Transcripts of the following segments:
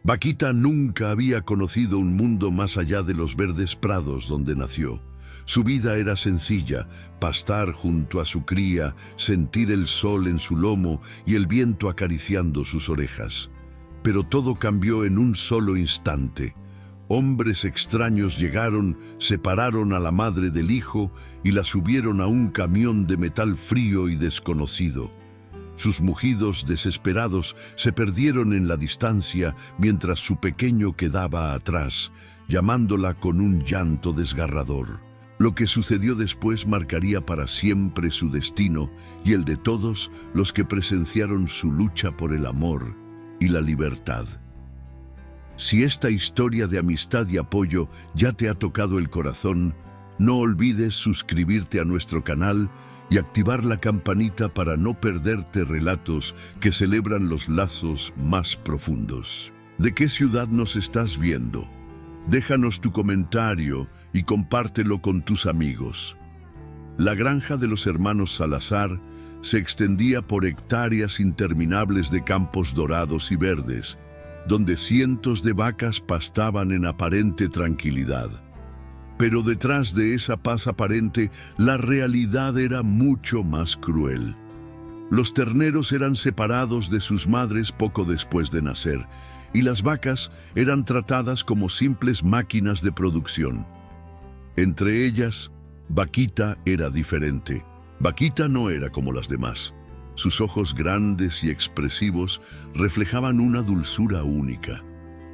Vaquita nunca había conocido un mundo más allá de los verdes prados donde nació. Su vida era sencilla: pastar junto a su cría, sentir el sol en su lomo y el viento acariciando sus orejas. Pero todo cambió en un solo instante. Hombres extraños llegaron, separaron a la madre del hijo y la subieron a un camión de metal frío y desconocido. Sus mugidos desesperados se perdieron en la distancia mientras su pequeño quedaba atrás, llamándola con un llanto desgarrador. Lo que sucedió después marcaría para siempre su destino y el de todos los que presenciaron su lucha por el amor y la libertad. Si esta historia de amistad y apoyo ya te ha tocado el corazón, no olvides suscribirte a nuestro canal y activar la campanita para no perderte relatos que celebran los lazos más profundos. ¿De qué ciudad nos estás viendo? Déjanos tu comentario y compártelo con tus amigos. La granja de los hermanos Salazar se extendía por hectáreas interminables de campos dorados y verdes, donde cientos de vacas pastaban en aparente tranquilidad. Pero detrás de esa paz aparente, la realidad era mucho más cruel. Los terneros eran separados de sus madres poco después de nacer, y las vacas eran tratadas como simples máquinas de producción. Entre ellas, Vaquita era diferente. Vaquita no era como las demás. Sus ojos grandes y expresivos reflejaban una dulzura única.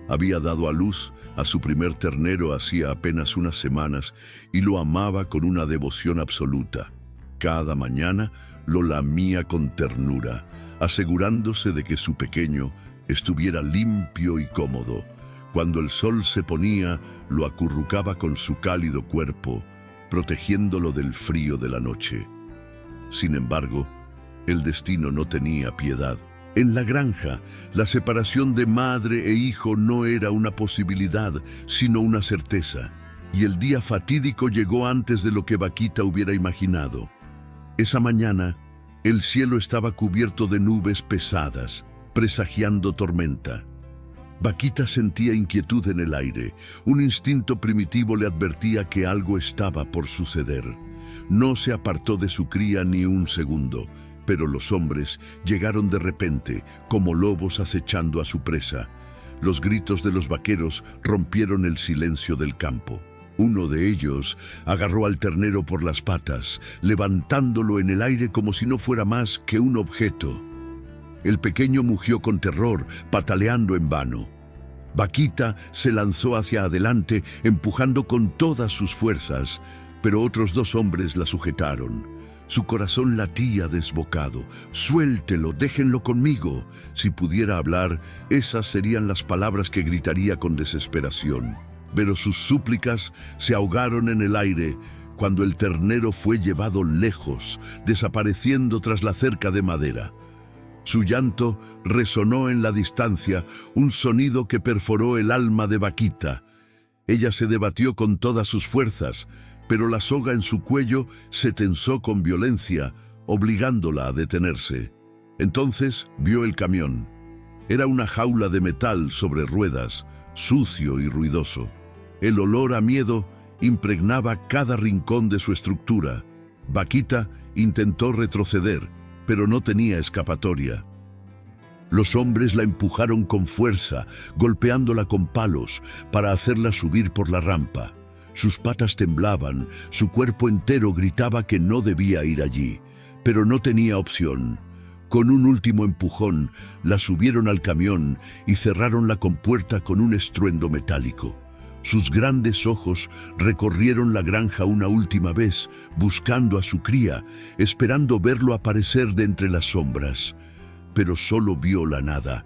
Había dado a luz a su primer ternero hacía apenas unas semanas y lo amaba con una devoción absoluta. Cada mañana lo lamía con ternura, asegurándose de que su pequeño estuviera limpio y cómodo. Cuando el sol se ponía, lo acurrucaba con su cálido cuerpo, protegiéndolo del frío de la noche. Sin embargo, el destino no tenía piedad. En la granja, la separación de madre e hijo no era una posibilidad, sino una certeza. Y el día fatídico llegó antes de lo que Vaquita hubiera imaginado. Esa mañana, el cielo estaba cubierto de nubes pesadas, presagiando tormenta. Vaquita sentía inquietud en el aire. Un instinto primitivo le advertía que algo estaba por suceder. No se apartó de su cría ni un segundo. Pero los hombres llegaron de repente, como lobos acechando a su presa. Los gritos de los vaqueros rompieron el silencio del campo. Uno de ellos agarró al ternero por las patas, levantándolo en el aire como si no fuera más que un objeto. El pequeño mugió con terror, pataleando en vano. Vaquita se lanzó hacia adelante, empujando con todas sus fuerzas, pero otros dos hombres la sujetaron. Su corazón latía desbocado. «Suéltelo, déjenlo conmigo». Si pudiera hablar, esas serían las palabras que gritaría con desesperación. Pero sus súplicas se ahogaron en el aire cuando el ternero fue llevado lejos, desapareciendo tras la cerca de madera. Su llanto resonó en la distancia, un sonido que perforó el alma de Vaquita. Ella se debatió con todas sus fuerzas, pero la soga en su cuello se tensó con violencia, obligándola a detenerse. Entonces vio el camión. Era una jaula de metal sobre ruedas, sucio y ruidoso. El olor a miedo impregnaba cada rincón de su estructura. Vaquita intentó retroceder, pero no tenía escapatoria. Los hombres la empujaron con fuerza, golpeándola con palos para hacerla subir por la rampa. Sus patas temblaban, su cuerpo entero gritaba que no debía ir allí, pero no tenía opción. Con un último empujón, la subieron al camión y cerraron la compuerta con un estruendo metálico. Sus grandes ojos recorrieron la granja una última vez, buscando a su cría, esperando verlo aparecer de entre las sombras. Pero solo vio la nada.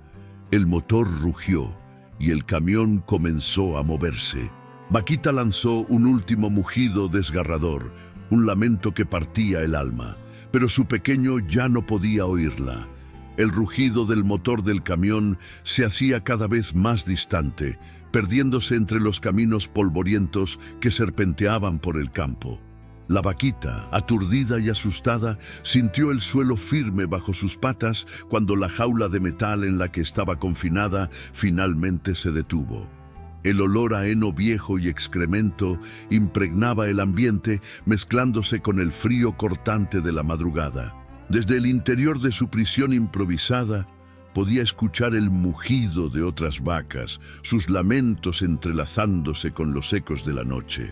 El motor rugió y el camión comenzó a moverse. Vaquita lanzó un último mugido desgarrador, un lamento que partía el alma, pero su pequeño ya no podía oírla. El rugido del motor del camión se hacía cada vez más distante, perdiéndose entre los caminos polvorientos que serpenteaban por el campo. La vaquita, aturdida y asustada, sintió el suelo firme bajo sus patas cuando la jaula de metal en la que estaba confinada finalmente se detuvo. El olor a heno viejo y excremento impregnaba el ambiente, mezclándose con el frío cortante de la madrugada. Desde el interior de su prisión improvisada, podía escuchar el mugido de otras vacas, sus lamentos entrelazándose con los ecos de la noche.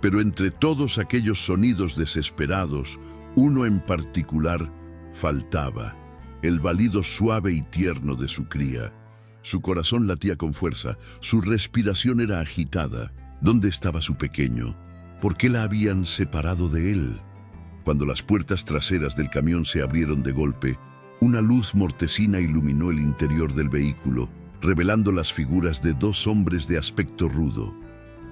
Pero entre todos aquellos sonidos desesperados, uno en particular faltaba, el balido suave y tierno de su cría. Su corazón latía con fuerza, su respiración era agitada. ¿Dónde estaba su pequeño? ¿Por qué la habían separado de él? Cuando las puertas traseras del camión se abrieron de golpe, una luz mortecina iluminó el interior del vehículo, revelando las figuras de dos hombres de aspecto rudo.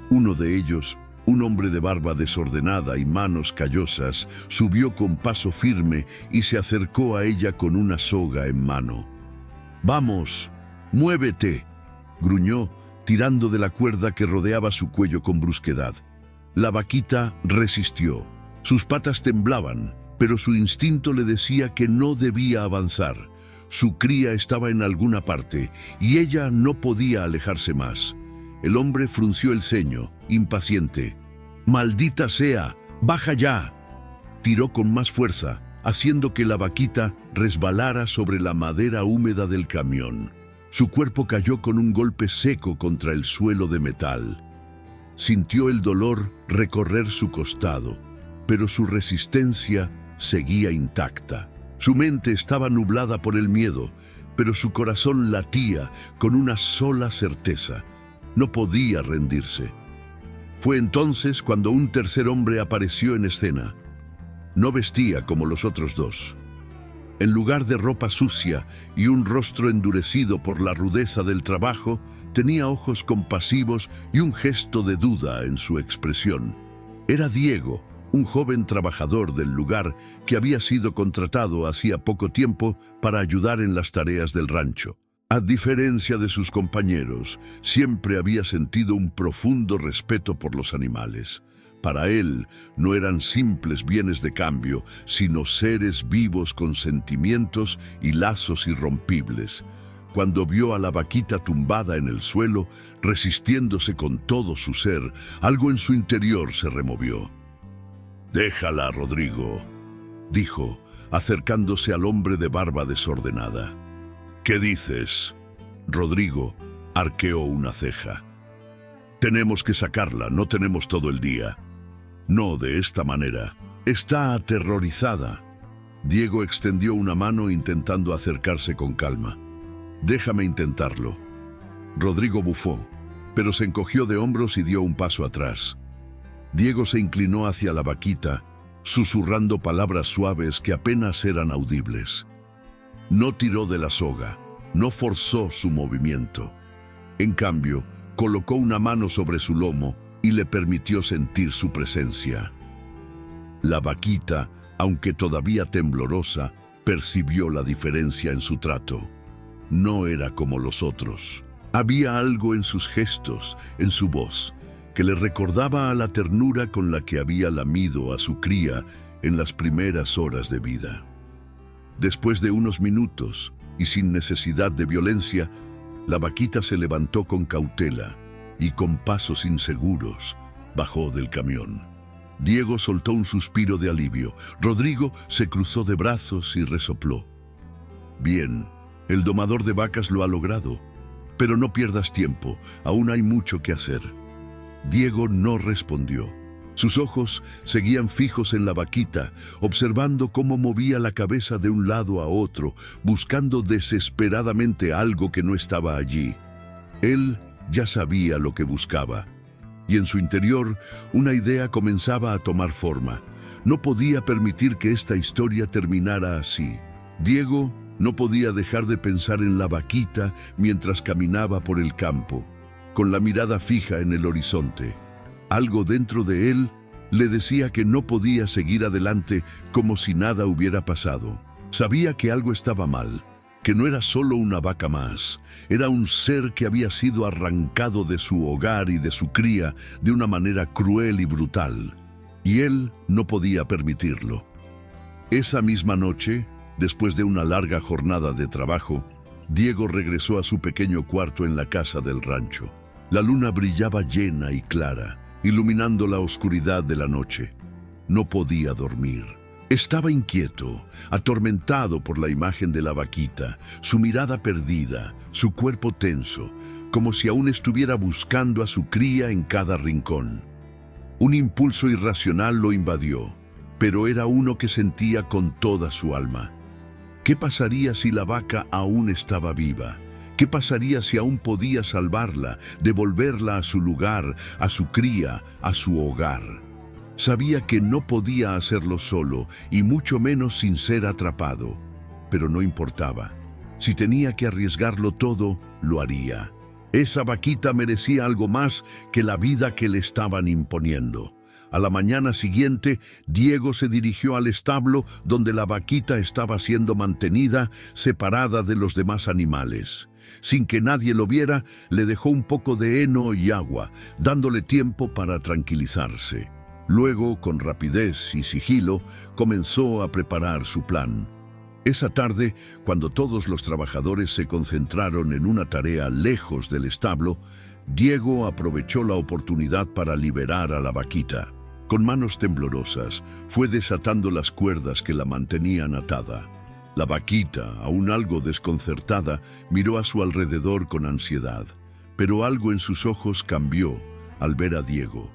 Uno de ellos, un hombre de barba desordenada y manos callosas, subió con paso firme y se acercó a ella con una soga en mano. «¡Vamos! ¡Muévete!», gruñó, tirando de la cuerda que rodeaba su cuello con brusquedad. La vaquita resistió. Sus patas temblaban, pero su instinto le decía que no debía avanzar. Su cría estaba en alguna parte, y ella no podía alejarse más. El hombre frunció el ceño, impaciente. «¡Maldita sea! ¡Baja ya!», tiró con más fuerza, haciendo que la vaquita resbalara sobre la madera húmeda del camión. Su cuerpo cayó con un golpe seco contra el suelo de metal. Sintió el dolor recorrer su costado, pero su resistencia seguía intacta. Su mente estaba nublada por el miedo, pero su corazón latía con una sola certeza: no podía rendirse. Fue entonces cuando un tercer hombre apareció en escena. No vestía como los otros dos. En lugar de ropa sucia y un rostro endurecido por la rudeza del trabajo, tenía ojos compasivos y un gesto de duda en su expresión. Era Diego, un joven trabajador del lugar que había sido contratado hacía poco tiempo para ayudar en las tareas del rancho. A diferencia de sus compañeros, siempre había sentido un profundo respeto por los animales. Para él, no eran simples bienes de cambio, sino seres vivos con sentimientos y lazos irrompibles. Cuando vio a la vaquita tumbada en el suelo, resistiéndose con todo su ser, algo en su interior se removió. «Déjala, Rodrigo», dijo, acercándose al hombre de barba desordenada. «¿Qué dices?». Rodrigo arqueó una ceja. «Tenemos que sacarla, no tenemos todo el día». «No de esta manera. Está aterrorizada». Diego extendió una mano intentando acercarse con calma. «Déjame intentarlo». Rodrigo bufó, pero se encogió de hombros y dio un paso atrás. Diego se inclinó hacia la vaquita, susurrando palabras suaves que apenas eran audibles. No tiró de la soga, no forzó su movimiento. En cambio, colocó una mano sobre su lomo y le permitió sentir su presencia. La vaquita, aunque todavía temblorosa, percibió la diferencia en su trato. No era como los otros. Había algo en sus gestos, en su voz, que le recordaba a la ternura con la que había lamido a su cría en las primeras horas de vida. Después de unos minutos, y sin necesidad de violencia, la vaquita se levantó con cautela y con pasos inseguros bajó del camión. Diego soltó un suspiro de alivio. Rodrigo se cruzó de brazos y resopló. «Bien, el domador de vacas lo ha logrado. Pero no pierdas tiempo, aún hay mucho que hacer». Diego no respondió. Sus ojos seguían fijos en la vaquita, observando cómo movía la cabeza de un lado a otro, buscando desesperadamente algo que no estaba allí. Él ya sabía lo que buscaba, y en su interior una idea comenzaba a tomar forma. No podía permitir que esta historia terminara así. Diego no podía dejar de pensar en la vaquita mientras caminaba por el campo, con la mirada fija en el horizonte. Algo dentro de él le decía que no podía seguir adelante como si nada hubiera pasado. Sabía que algo estaba mal, que no era solo una vaca más, era un ser que había sido arrancado de su hogar y de su cría de una manera cruel y brutal. y él no podía permitirlo. Esa misma noche, después de una larga jornada de trabajo, Diego regresó a su pequeño cuarto en la casa del rancho. La luna brillaba llena y clara, iluminando la oscuridad de la noche. No podía dormir. Estaba inquieto, atormentado por la imagen de la vaquita, su mirada perdida, su cuerpo tenso, como si aún estuviera buscando a su cría en cada rincón. Un impulso irracional lo invadió, pero era uno que sentía con toda su alma. ¿Qué pasaría si la vaca aún estaba viva? ¿Qué pasaría si aún podía salvarla, devolverla a su lugar, a su cría, a su hogar? Sabía que no podía hacerlo solo, y mucho menos sin ser atrapado. Pero no importaba. Si tenía que arriesgarlo todo, lo haría. Esa vaquita merecía algo más que la vida que le estaban imponiendo. A la mañana siguiente, Diego se dirigió al establo donde la vaquita estaba siendo mantenida, separada de los demás animales. Sin que nadie lo viera, le dejó un poco de heno y agua, dándole tiempo para tranquilizarse. Luego, con rapidez y sigilo, comenzó a preparar su plan. Esa tarde, cuando todos los trabajadores se concentraron en una tarea lejos del establo, Diego aprovechó la oportunidad para liberar a la vaquita. Con manos temblorosas, fue desatando las cuerdas que la mantenían atada. La vaquita, aún algo desconcertada, miró a su alrededor con ansiedad, pero algo en sus ojos cambió al ver a Diego.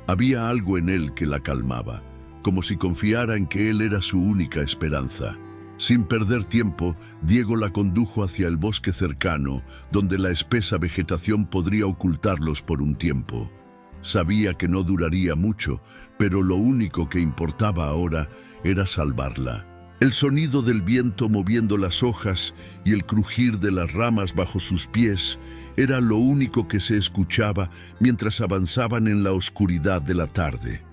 Había algo en él que la calmaba, como si confiara en que él era su única esperanza. Sin perder tiempo, Diego la condujo hacia el bosque cercano, donde la espesa vegetación podría ocultarlos por un tiempo. Sabía que no duraría mucho, pero lo único que importaba ahora era salvarla. El sonido del viento moviendo las hojas y el crujir de las ramas bajo sus pies era lo único que se escuchaba mientras avanzaban en la oscuridad de la tarde.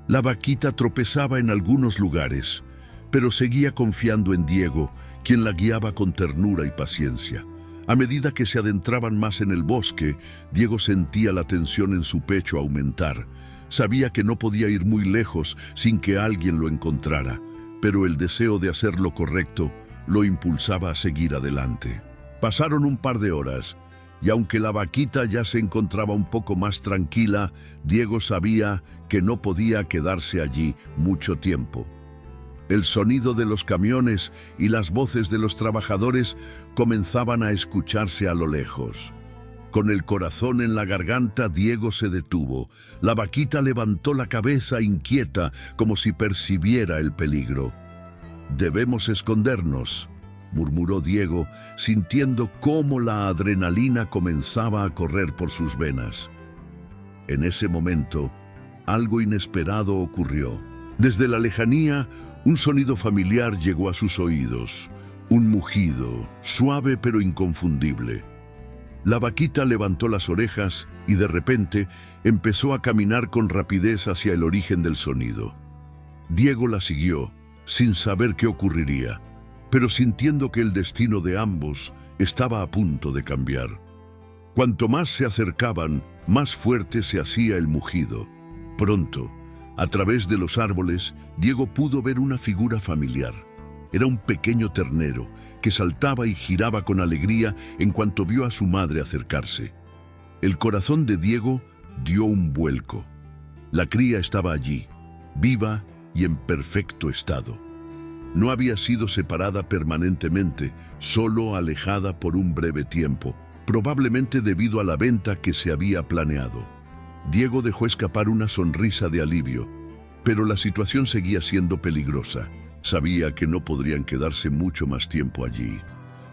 La vaquita tropezaba en algunos lugares, pero seguía confiando en Diego, quien la guiaba con ternura y paciencia. A medida que se adentraban más en el bosque, Diego sentía la tensión en su pecho aumentar. Sabía que no podía ir muy lejos sin que alguien lo encontrara, pero el deseo de hacer lo correcto lo impulsaba a seguir adelante. Pasaron un par de horas, y aunque la vaquita ya se encontraba un poco más tranquila, Diego sabía que no podía quedarse allí mucho tiempo. El sonido de los camiones y las voces de los trabajadores comenzaban a escucharse a lo lejos. Con el corazón en la garganta, Diego se detuvo. La vaquita levantó la cabeza inquieta, como si percibiera el peligro. «Debemos escondernos», murmuró Diego, sintiendo cómo la adrenalina comenzaba a correr por sus venas. En ese momento, algo inesperado ocurrió. Desde la lejanía, un sonido familiar llegó a sus oídos, un mugido, suave pero inconfundible. La vaquita levantó las orejas y de repente empezó a caminar con rapidez hacia el origen del sonido. Diego la siguió, sin saber qué ocurriría, pero sintiendo que el destino de ambos estaba a punto de cambiar. Cuanto más se acercaban, más fuerte se hacía el mugido. Pronto, a través de los árboles, Diego pudo ver una figura familiar. Era un pequeño ternero que saltaba y giraba con alegría en cuanto vio a su madre acercarse. El corazón de Diego dio un vuelco. La cría estaba allí, viva y en perfecto estado. No había sido separada permanentemente, solo alejada por un breve tiempo, probablemente debido a la venta que se había planeado. Diego dejó escapar una sonrisa de alivio, pero la situación seguía siendo peligrosa. Sabía que no podrían quedarse mucho más tiempo allí.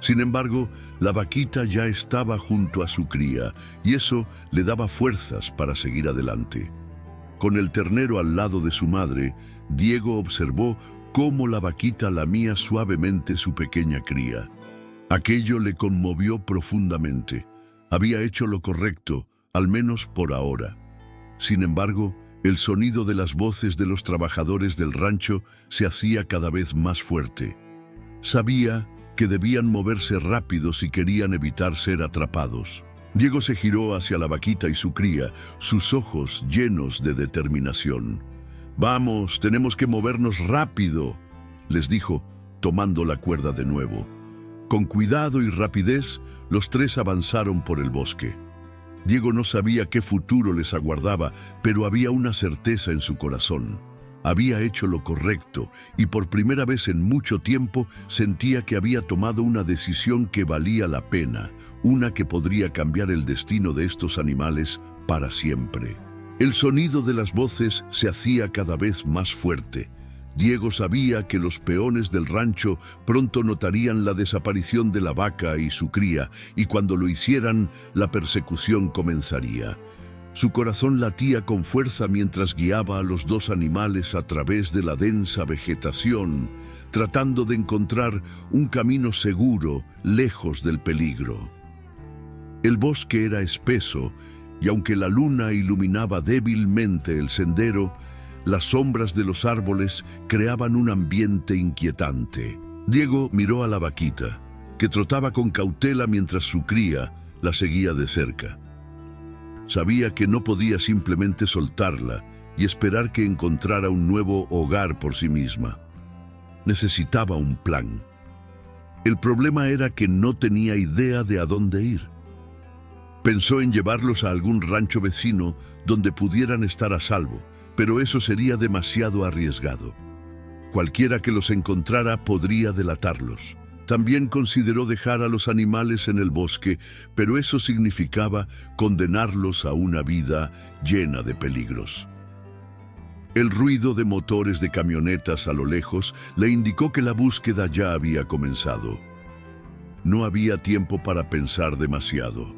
Sin embargo, la vaquita ya estaba junto a su cría, y eso le daba fuerzas para seguir adelante. Con el ternero al lado de su madre, Diego observó cómo la vaquita lamía suavemente su pequeña cría. Aquello le conmovió profundamente. Había hecho lo correcto, al menos por ahora. Sin embargo, el sonido de las voces de los trabajadores del rancho se hacía cada vez más fuerte. Sabía que debían moverse rápido si querían evitar ser atrapados. Diego se giró hacia la vaquita y su cría, sus ojos llenos de determinación. «Vamos, tenemos que movernos rápido», les dijo, tomando la cuerda de nuevo. Con cuidado y rapidez, los tres avanzaron por el bosque. Diego no sabía qué futuro les aguardaba, pero había una certeza en su corazón. Había hecho lo correcto y por primera vez en mucho tiempo sentía que había tomado una decisión que valía la pena, una que podría cambiar el destino de estos animales para siempre. El sonido de las voces se hacía cada vez más fuerte. Diego sabía que los peones del rancho pronto notarían la desaparición de la vaca y su cría, y cuando lo hicieran, la persecución comenzaría. Su corazón latía con fuerza mientras guiaba a los dos animales a través de la densa vegetación, tratando de encontrar un camino seguro, lejos del peligro. El bosque era espeso, y aunque la luna iluminaba débilmente el sendero, las sombras de los árboles creaban un ambiente inquietante. Diego miró a la vaquita, que trotaba con cautela mientras su cría la seguía de cerca. Sabía que no podía simplemente soltarla y esperar que encontrara un nuevo hogar por sí misma. Necesitaba un plan. El problema era que no tenía idea de a dónde ir. Pensó en llevarlos a algún rancho vecino donde pudieran estar a salvo, pero eso sería demasiado arriesgado. Cualquiera que los encontrara podría delatarlos. También consideró dejar a los animales en el bosque, pero eso significaba condenarlos a una vida llena de peligros. El ruido de motores de camionetas a lo lejos le indicó que la búsqueda ya había comenzado. No había tiempo para pensar demasiado.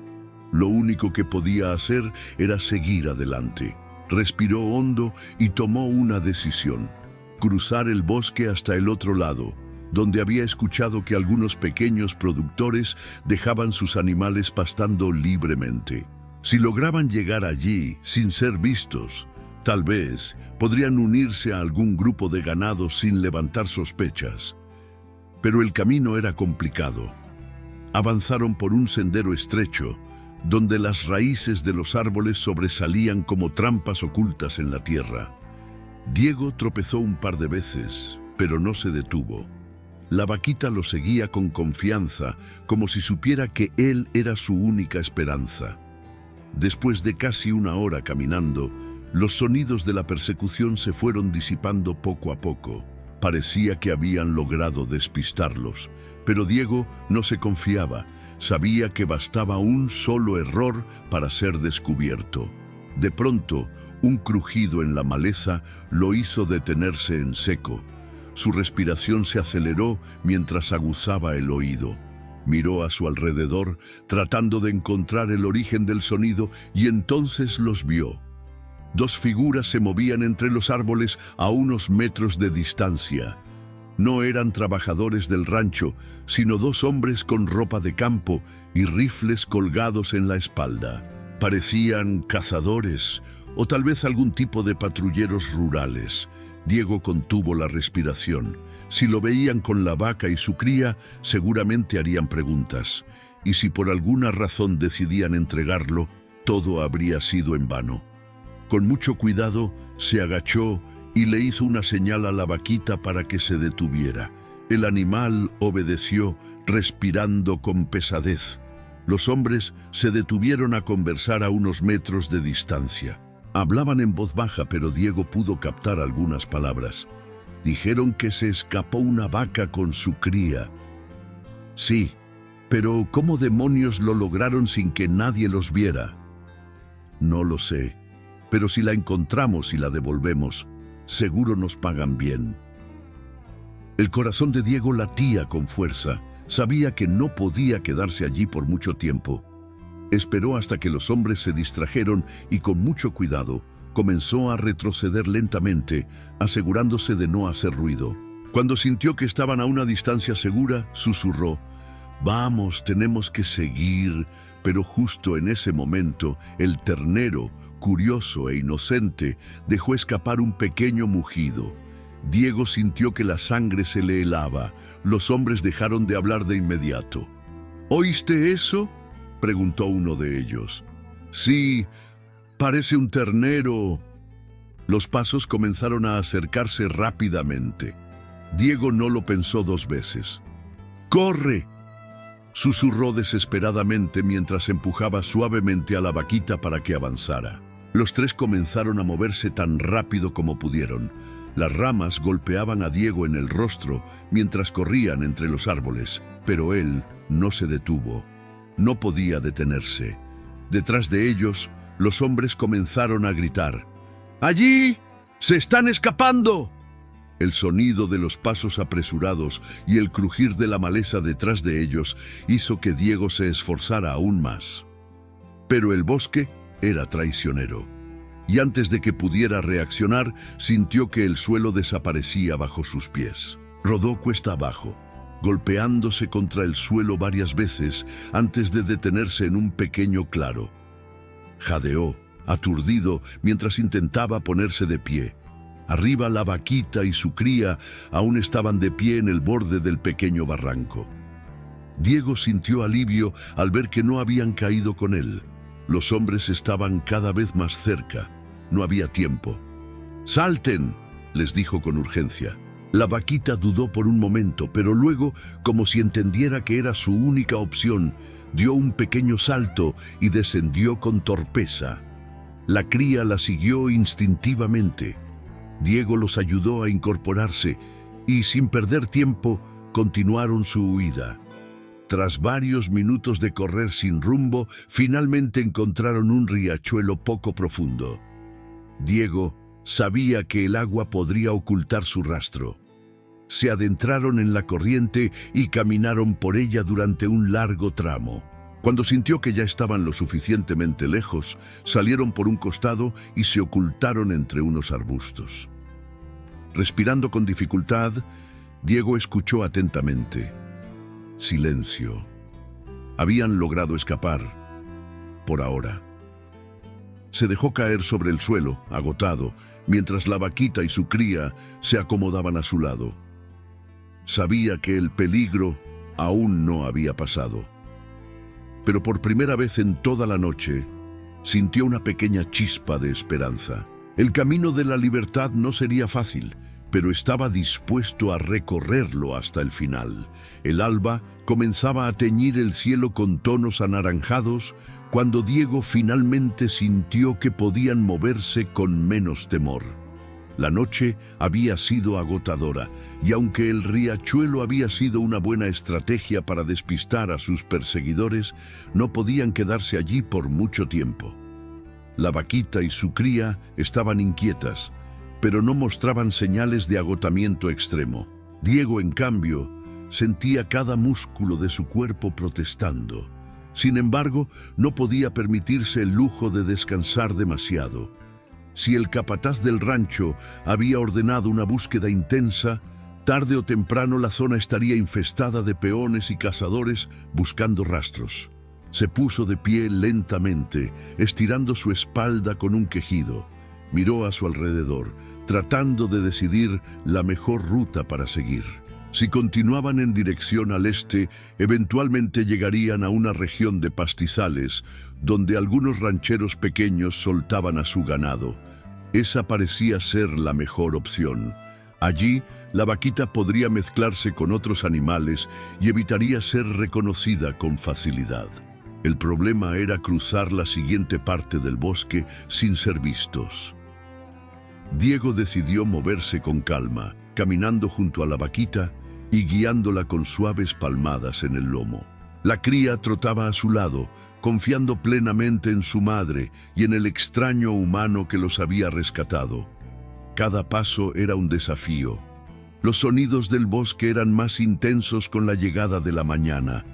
Lo único que podía hacer era seguir adelante. Respiró hondo y tomó una decisión: cruzar el bosque hasta el otro lado, donde había escuchado que algunos pequeños productores dejaban sus animales pastando libremente. Si lograban llegar allí sin ser vistos, tal vez podrían unirse a algún grupo de ganado sin levantar sospechas. Pero el camino era complicado. Avanzaron por un sendero estrecho, donde las raíces de los árboles sobresalían como trampas ocultas en la tierra. Diego tropezó un par de veces, pero no se detuvo. La vaquita lo seguía con confianza, como si supiera que él era su única esperanza. Después de casi una hora caminando, los sonidos de la persecución se fueron disipando poco a poco. Parecía que habían logrado despistarlos, pero Diego no se confiaba. Sabía que bastaba un solo error para ser descubierto. De pronto, un crujido en la maleza lo hizo detenerse en seco. Su respiración se aceleró mientras aguzaba el oído. Miró a su alrededor, tratando de encontrar el origen del sonido, y entonces los vio. Dos figuras se movían entre los árboles a unos metros de distancia. No eran trabajadores del rancho, sino dos hombres con ropa de campo y rifles colgados en la espalda. Parecían cazadores o tal vez algún tipo de patrulleros rurales. Diego contuvo la respiración. Si lo veían con la vaca y su cría, seguramente harían preguntas. Y si por alguna razón decidían entregarlo, todo habría sido en vano. Con mucho cuidado, se agachó y le hizo una señal a la vaquita para que se detuviera. El animal obedeció, respirando con pesadez. Los hombres se detuvieron a conversar a unos metros de distancia. Hablaban en voz baja, pero Diego pudo captar algunas palabras. Dijeron que se escapó una vaca con su cría. Sí, pero ¿cómo demonios lo lograron sin que nadie los viera? No lo sé, pero si la encontramos y la devolvemos, seguro nos pagan bien. El corazón de Diego latía con fuerza. Sabía que no podía quedarse allí por mucho tiempo. Esperó hasta que los hombres se distrajeron y con mucho cuidado comenzó a retroceder lentamente, asegurándose de no hacer ruido. Cuando sintió que estaban a una distancia segura, susurró: «Vamos, tenemos que seguir». Pero justo en ese momento, el ternero, curioso e inocente, dejó escapar un pequeño mugido. Diego sintió que la sangre se le helaba. Los hombres dejaron de hablar de inmediato. «¿Oíste eso?», preguntó uno de ellos. Sí, parece un ternero. Los pasos comenzaron a acercarse rápidamente. Diego no lo pensó dos veces. ¡Corre!, susurró desesperadamente mientras empujaba suavemente a la vaquita para que avanzara. Los tres comenzaron a moverse tan rápido como pudieron. Las ramas golpeaban a Diego en el rostro mientras corrían entre los árboles, pero él no se detuvo. No podía detenerse. Detrás de ellos, los hombres comenzaron a gritar. ¡Allí! ¡Se están escapando! El sonido de los pasos apresurados y el crujir de la maleza detrás de ellos hizo que Diego se esforzara aún más. Pero el bosque era traicionero, y antes de que pudiera reaccionar, sintió que el suelo desaparecía bajo sus pies. Rodó cuesta abajo, golpeándose contra el suelo varias veces antes de detenerse en un pequeño claro. Jadeó, aturdido, mientras intentaba ponerse de pie. Arriba, la vaquita y su cría aún estaban de pie en el borde del pequeño barranco. Diego sintió alivio al ver que no habían caído con él. Los hombres estaban cada vez más cerca. No había tiempo. ¡Salten!, les dijo con urgencia. La vaquita dudó por un momento, pero luego, como si entendiera que era su única opción, dio un pequeño salto y descendió con torpeza. La cría la siguió instintivamente. Diego los ayudó a incorporarse y, sin perder tiempo, continuaron su huida. Tras varios minutos de correr sin rumbo, finalmente encontraron un riachuelo poco profundo. Diego sabía que el agua podría ocultar su rastro. Se adentraron en la corriente y caminaron por ella durante un largo tramo. Cuando sintió que ya estaban lo suficientemente lejos, salieron por un costado y se ocultaron entre unos arbustos. Respirando con dificultad, Diego escuchó atentamente. Silencio. Habían logrado escapar, por ahora. Se dejó caer sobre el suelo, agotado, mientras la vaquita y su cría se acomodaban a su lado. Sabía que el peligro aún no había pasado. Pero por primera vez en toda la noche, sintió una pequeña chispa de esperanza. El camino de la libertad no sería fácil, pero estaba dispuesto a recorrerlo hasta el final. El alba comenzaba a teñir el cielo con tonos anaranjados cuando Diego finalmente sintió que podían moverse con menos temor. La noche había sido agotadora, y aunque el riachuelo había sido una buena estrategia para despistar a sus perseguidores, no podían quedarse allí por mucho tiempo. La vaquita y su cría estaban inquietas, pero no mostraban señales de agotamiento extremo. Diego, en cambio, sentía cada músculo de su cuerpo protestando. Sin embargo, no podía permitirse el lujo de descansar demasiado. Si el capataz del rancho había ordenado una búsqueda intensa, tarde o temprano la zona estaría infestada de peones y cazadores buscando rastros. Se puso de pie lentamente, estirando su espalda con un quejido. Miró a su alrededor, tratando de decidir la mejor ruta para seguir. Si continuaban en dirección al este, eventualmente llegarían a una región de pastizales, donde algunos rancheros pequeños soltaban a su ganado. Esa parecía ser la mejor opción. Allí, la vaquita podría mezclarse con otros animales y evitaría ser reconocida con facilidad. El problema era cruzar la siguiente parte del bosque sin ser vistos. Diego decidió moverse con calma, caminando junto a la vaquita y guiándola con suaves palmadas en el lomo. La cría trotaba a su lado, confiando plenamente en su madre y en el extraño humano que los había rescatado. Cada paso era un desafío. Los sonidos del bosque eran más intensos con la llegada de la mañana.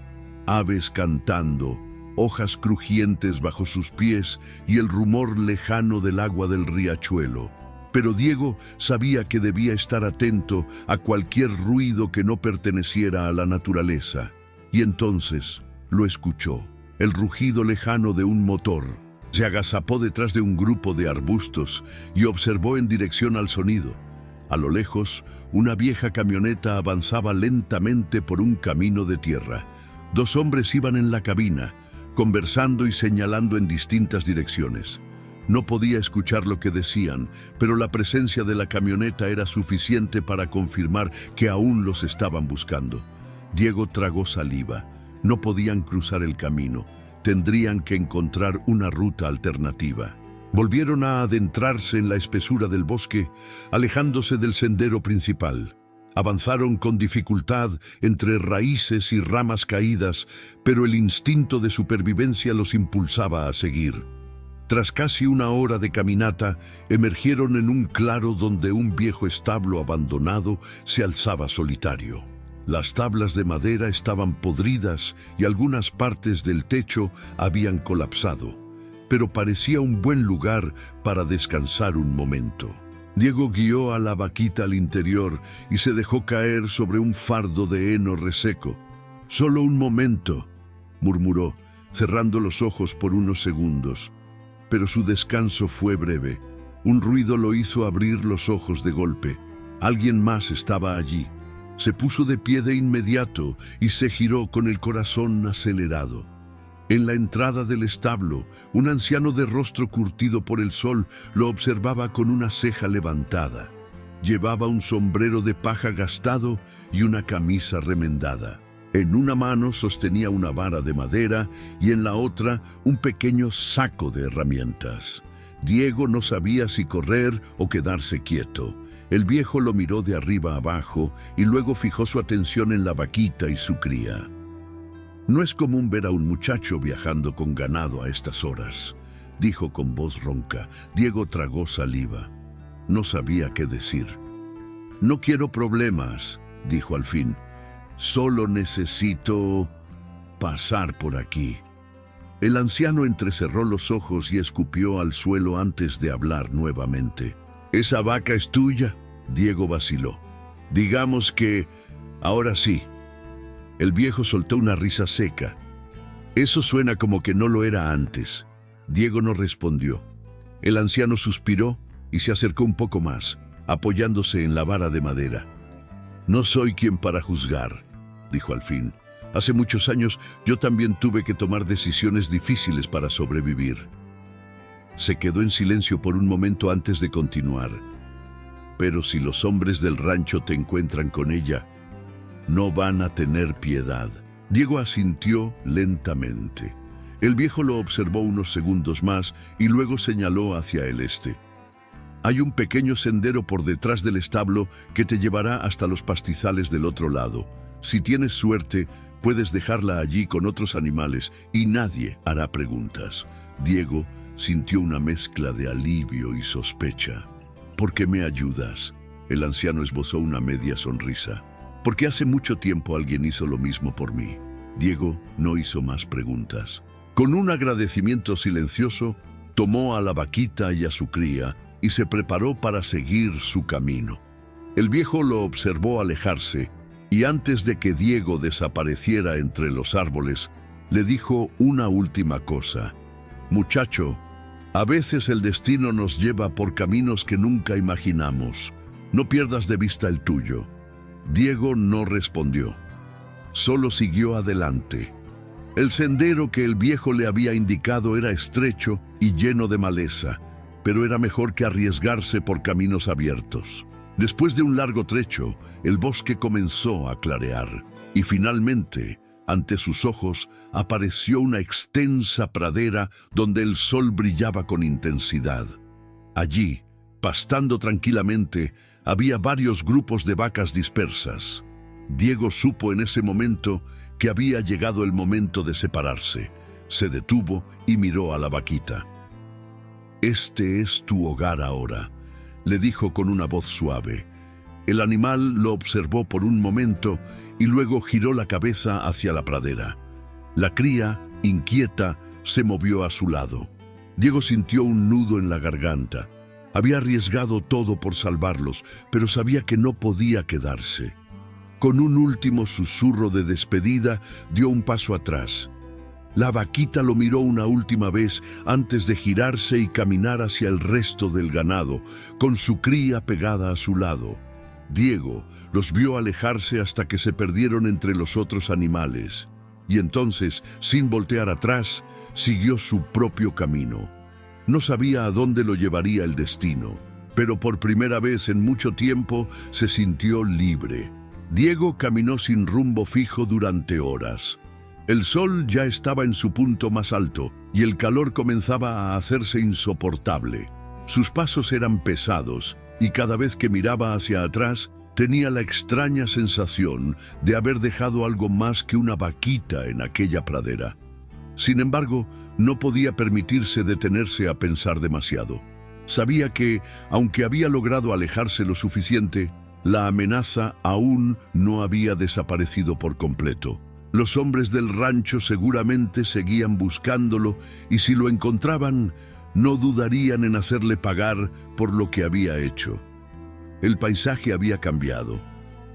Aves cantando, hojas crujientes bajo sus pies y el rumor lejano del agua del riachuelo. Pero Diego sabía que debía estar atento a cualquier ruido que no perteneciera a la naturaleza. Y entonces lo escuchó, el rugido lejano de un motor. Se agazapó detrás de un grupo de arbustos y observó en dirección al sonido. A lo lejos, una vieja camioneta avanzaba lentamente por un camino de tierra. Dos hombres iban en la cabina, conversando y señalando en distintas direcciones. No podía escuchar lo que decían, pero la presencia de la camioneta era suficiente para confirmar que aún los estaban buscando. Diego tragó saliva. No podían cruzar el camino. Tendrían que encontrar una ruta alternativa. Volvieron a adentrarse en la espesura del bosque, alejándose del sendero principal. Avanzaron con dificultad entre raíces y ramas caídas, pero el instinto de supervivencia los impulsaba a seguir. Tras casi una hora de caminata, emergieron en un claro donde un viejo establo abandonado se alzaba solitario. Las tablas de madera estaban podridas y algunas partes del techo habían colapsado, pero parecía un buen lugar para descansar un momento. Diego guió a la vaquita al interior y se dejó caer sobre un fardo de heno reseco. «Solo un momento», murmuró, cerrando los ojos por unos segundos. Pero su descanso fue breve. Un ruido lo hizo abrir los ojos de golpe. Alguien más estaba allí. Se puso de pie de inmediato y se giró con el corazón acelerado. En la entrada del establo, un anciano de rostro curtido por el sol lo observaba con una ceja levantada. Llevaba un sombrero de paja gastado y una camisa remendada. En una mano sostenía una vara de madera y en la otra un pequeño saco de herramientas. Diego no sabía si correr o quedarse quieto. El viejo lo miró de arriba abajo y luego fijó su atención en la vaquita y su cría. «No es común ver a un muchacho viajando con ganado a estas horas», dijo con voz ronca. Diego tragó saliva. No sabía qué decir. «No quiero problemas», dijo al fin. «Solo necesito pasar por aquí». El anciano entrecerró los ojos y escupió al suelo antes de hablar nuevamente. «¿Esa vaca es tuya?», Diego vaciló. «Digamos que ahora sí». El viejo soltó una risa seca. «Eso suena como que no lo era antes». Diego no respondió. El anciano suspiró y se acercó un poco más, apoyándose en la vara de madera. «No soy quien para juzgar», dijo al fin. «Hace muchos años yo también tuve que tomar decisiones difíciles para sobrevivir». Se quedó en silencio por un momento antes de continuar. «Pero si los hombres del rancho te encuentran con ella, no van a tener piedad». Diego asintió lentamente. El viejo lo observó unos segundos más y luego señaló hacia el este. «Hay un pequeño sendero por detrás del establo que te llevará hasta los pastizales del otro lado. Si tienes suerte, puedes dejarla allí con otros animales y nadie hará preguntas». Diego sintió una mezcla de alivio y sospecha. «¿Por qué me ayudas?», el anciano esbozó una media sonrisa. «Porque hace mucho tiempo alguien hizo lo mismo por mí». Diego no hizo más preguntas. Con un agradecimiento silencioso, tomó a la vaquita y a su cría y se preparó para seguir su camino. El viejo lo observó alejarse y antes de que Diego desapareciera entre los árboles, le dijo una última cosa. «Muchacho, a veces el destino nos lleva por caminos que nunca imaginamos. No pierdas de vista el tuyo». Diego no respondió. Solo siguió adelante. El sendero que el viejo le había indicado era estrecho y lleno de maleza, pero era mejor que arriesgarse por caminos abiertos. Después de un largo trecho, el bosque comenzó a clarear y finalmente, ante sus ojos, apareció una extensa pradera donde el sol brillaba con intensidad. Allí, pastando tranquilamente, había varios grupos de vacas dispersas. Diego supo en ese momento que había llegado el momento de separarse. Se detuvo y miró a la vaquita. «Este es tu hogar ahora», le dijo con una voz suave. El animal lo observó por un momento y luego giró la cabeza hacia la pradera. La cría, inquieta, se movió a su lado. Diego sintió un nudo en la garganta. Había arriesgado todo por salvarlos, pero sabía que no podía quedarse. Con un último susurro de despedida, dio un paso atrás. La vaquita lo miró una última vez antes de girarse y caminar hacia el resto del ganado, con su cría pegada a su lado. Diego los vio alejarse hasta que se perdieron entre los otros animales. y entonces, sin voltear atrás, siguió su propio camino. No sabía a dónde lo llevaría el destino, pero por primera vez en mucho tiempo se sintió libre. Diego caminó sin rumbo fijo durante horas. El sol ya estaba en su punto más alto y el calor comenzaba a hacerse insoportable. Sus pasos eran pesados y cada vez que miraba hacia atrás tenía la extraña sensación de haber dejado algo más que una vaquita en aquella pradera. Sin embargo, no podía permitirse detenerse a pensar demasiado. Sabía que, aunque había logrado alejarse lo suficiente, la amenaza aún no había desaparecido por completo. Los hombres del rancho seguramente seguían buscándolo y si lo encontraban, no dudarían en hacerle pagar por lo que había hecho. El paisaje había cambiado.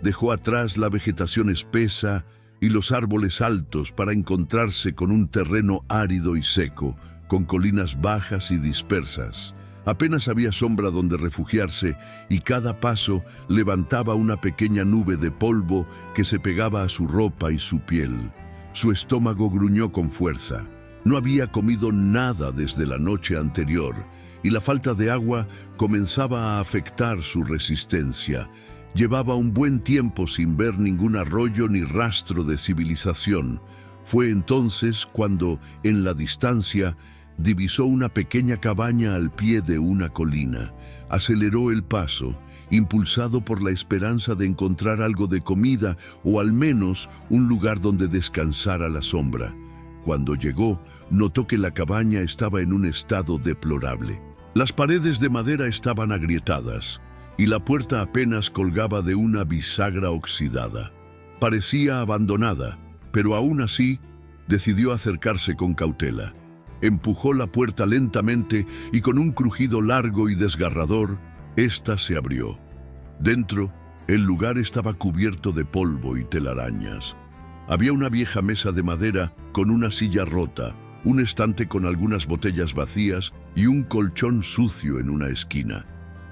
Dejó atrás la vegetación espesa y los árboles altos para encontrarse con un terreno árido y seco, con colinas bajas y dispersas. Apenas había sombra donde refugiarse y cada paso levantaba una pequeña nube de polvo que se pegaba a su ropa y su piel. Su estómago gruñó con fuerza. No había comido nada desde la noche anterior y la falta de agua comenzaba a afectar su resistencia. Llevaba un buen tiempo sin ver ningún arroyo ni rastro de civilización. Fue entonces cuando, en la distancia, divisó una pequeña cabaña al pie de una colina. Aceleró el paso, impulsado por la esperanza de encontrar algo de comida o al menos un lugar donde descansar a la sombra. Cuando llegó, notó que la cabaña estaba en un estado deplorable. Las paredes de madera estaban agrietadas y la puerta apenas colgaba de una bisagra oxidada. Parecía abandonada, pero aún así decidió acercarse con cautela. Empujó la puerta lentamente y con un crujido largo y desgarrador, ésta se abrió. Dentro, el lugar estaba cubierto de polvo y telarañas. Había una vieja mesa de madera con una silla rota, un estante con algunas botellas vacías y un colchón sucio en una esquina.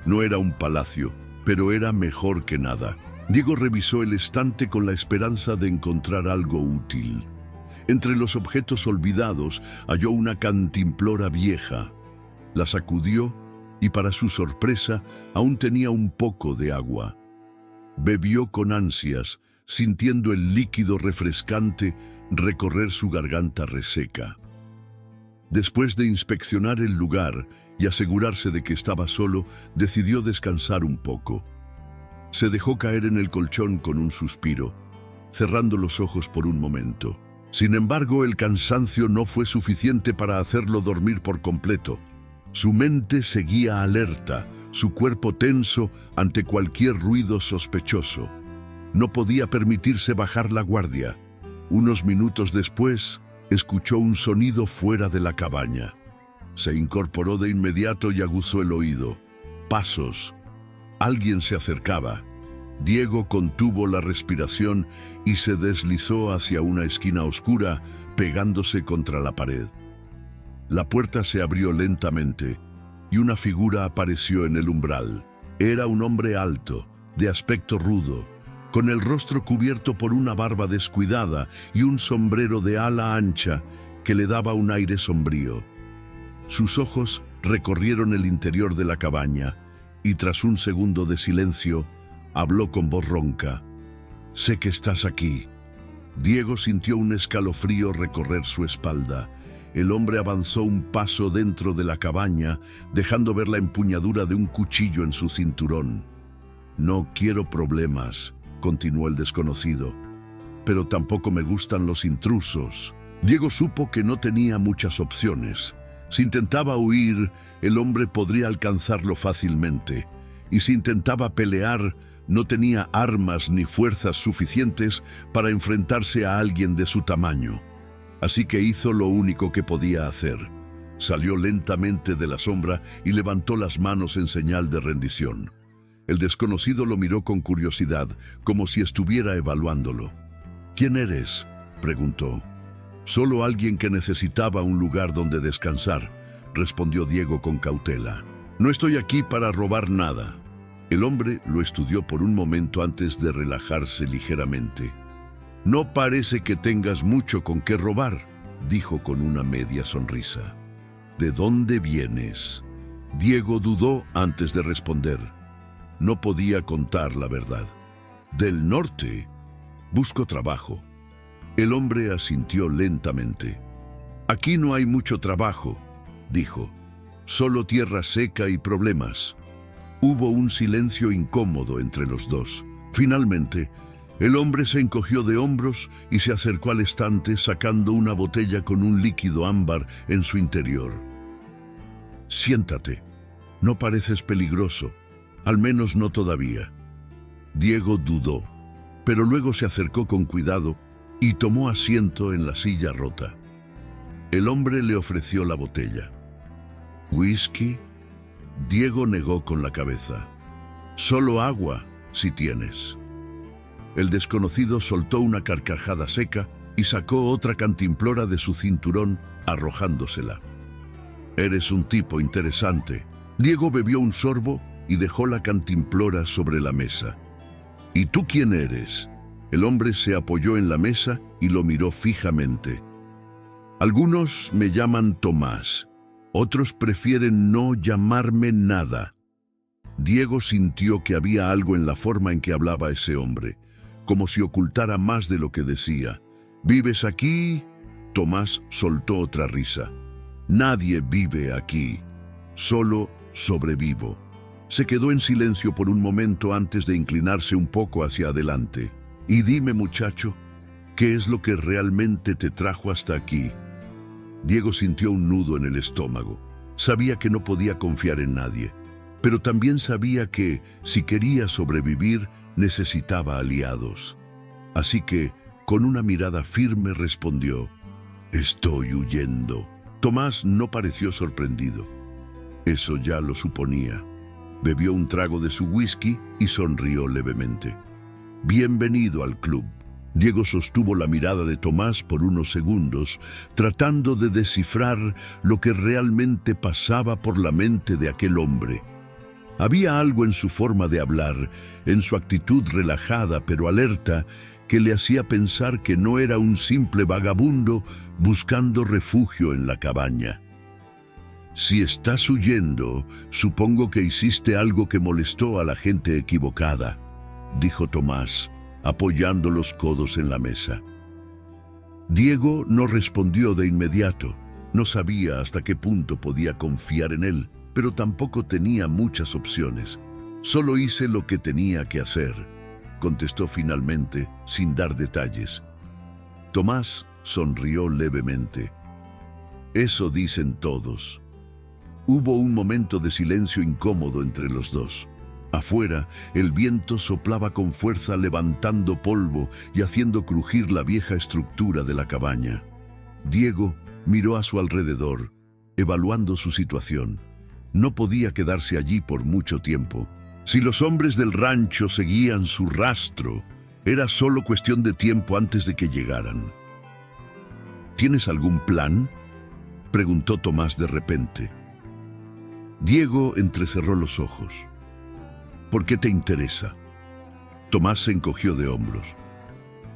No era un palacio, pero era mejor que nada. Diego revisó el estante con la esperanza de encontrar algo útil. Entre los objetos olvidados halló una cantimplora vieja. La sacudió y para su sorpresa aún tenía un poco de agua. Bebió con ansias, sintiendo el líquido refrescante recorrer su garganta reseca. Después de inspeccionar el lugar y asegurarse de que estaba solo, decidió descansar un poco. Se dejó caer en el colchón con un suspiro, cerrando los ojos por un momento. Sin embargo, el cansancio no fue suficiente para hacerlo dormir por completo. Su mente seguía alerta, su cuerpo tenso ante cualquier ruido sospechoso. No podía permitirse bajar la guardia. Unos minutos después, escuchó un sonido fuera de la cabaña. Se incorporó de inmediato y aguzó el oído. Pasos. Alguien se acercaba. Diego contuvo la respiración y se deslizó hacia una esquina oscura, pegándose contra la pared. La puerta se abrió lentamente y una figura apareció en el umbral. Era un hombre alto, de aspecto rudo, con el rostro cubierto por una barba descuidada y un sombrero de ala ancha que le daba un aire sombrío. Sus ojos recorrieron el interior de la cabaña y tras un segundo de silencio, habló con voz ronca. «Sé que estás aquí». Diego sintió un escalofrío recorrer su espalda. El hombre avanzó un paso dentro de la cabaña, dejando ver la empuñadura de un cuchillo en su cinturón. «No quiero problemas», continuó el desconocido, «pero tampoco me gustan los intrusos». Diego supo que no tenía muchas opciones. Si intentaba huir, el hombre podría alcanzarlo fácilmente, y si intentaba pelear, no tenía armas ni fuerzas suficientes para enfrentarse a alguien de su tamaño. Así que hizo lo único que podía hacer. Salió lentamente de la sombra y levantó las manos en señal de rendición. El desconocido lo miró con curiosidad, como si estuviera evaluándolo. «¿Quién eres?», preguntó. «Solo alguien que necesitaba un lugar donde descansar», respondió Diego con cautela. «No estoy aquí para robar nada». El hombre lo estudió por un momento antes de relajarse ligeramente. No parece que tengas mucho con qué robar, dijo con una media sonrisa. ¿De dónde vienes? Diego dudó antes de responder. No podía contar la verdad. Del norte. Busco trabajo. El hombre asintió lentamente. Aquí no hay mucho trabajo, dijo. Solo tierra seca y problemas. Hubo un silencio incómodo entre los dos. Finalmente, el hombre se encogió de hombros y se acercó al estante sacando una botella con un líquido ámbar en su interior. Siéntate. No pareces peligroso, al menos no todavía. Diego dudó, pero luego se acercó con cuidado y tomó asiento en la silla rota. El hombre le ofreció la botella. ¿Whisky? Diego negó con la cabeza. Solo agua, si tienes. El desconocido soltó una carcajada seca y sacó otra cantimplora de su cinturón, arrojándosela. Eres un tipo interesante. Diego bebió un sorbo y dejó la cantimplora sobre la mesa. ¿Y tú quién eres? El hombre se apoyó en la mesa y lo miró fijamente. Algunos me llaman Tomás, otros prefieren no llamarme nada. Diego sintió que había algo en la forma en que hablaba ese hombre, como si ocultara más de lo que decía. ¿Vives aquí? Tomás soltó otra risa. Nadie vive aquí, solo sobrevivo. Se quedó en silencio por un momento antes de inclinarse un poco hacia adelante. Y dime, muchacho, ¿qué es lo que realmente te trajo hasta aquí? Diego sintió un nudo en el estómago. Sabía que no podía confiar en nadie, pero también sabía que, si quería sobrevivir, necesitaba aliados. Así que, con una mirada firme, respondió: «Estoy huyendo». Tomás no pareció sorprendido. Eso ya lo suponía. Bebió un trago de su whisky y sonrió levemente. «Bienvenido al club». Diego sostuvo la mirada de Tomás por unos segundos, tratando de descifrar lo que realmente pasaba por la mente de aquel hombre. Había algo en su forma de hablar, en su actitud relajada pero alerta, que le hacía pensar que no era un simple vagabundo buscando refugio en la cabaña. «Si estás huyendo, supongo que hiciste algo que molestó a la gente equivocada», dijo Tomás, apoyando los codos en la mesa. Diego no respondió de inmediato. No sabía hasta qué punto podía confiar en él, pero tampoco tenía muchas opciones. «Solo hice lo que tenía que hacer», contestó finalmente, sin dar detalles. Tomás sonrió levemente. «Eso dicen todos». Hubo un momento de silencio incómodo entre los dos. Afuera, el viento soplaba con fuerza, levantando polvo y haciendo crujir la vieja estructura de la cabaña. Diego miró a su alrededor, evaluando su situación. No podía quedarse allí por mucho tiempo. Si los hombres del rancho seguían su rastro, era solo cuestión de tiempo antes de que llegaran. ¿Tienes algún plan?, preguntó Tomás de repente. Diego entrecerró los ojos. «¿Por qué te interesa?». Tomás se encogió de hombros.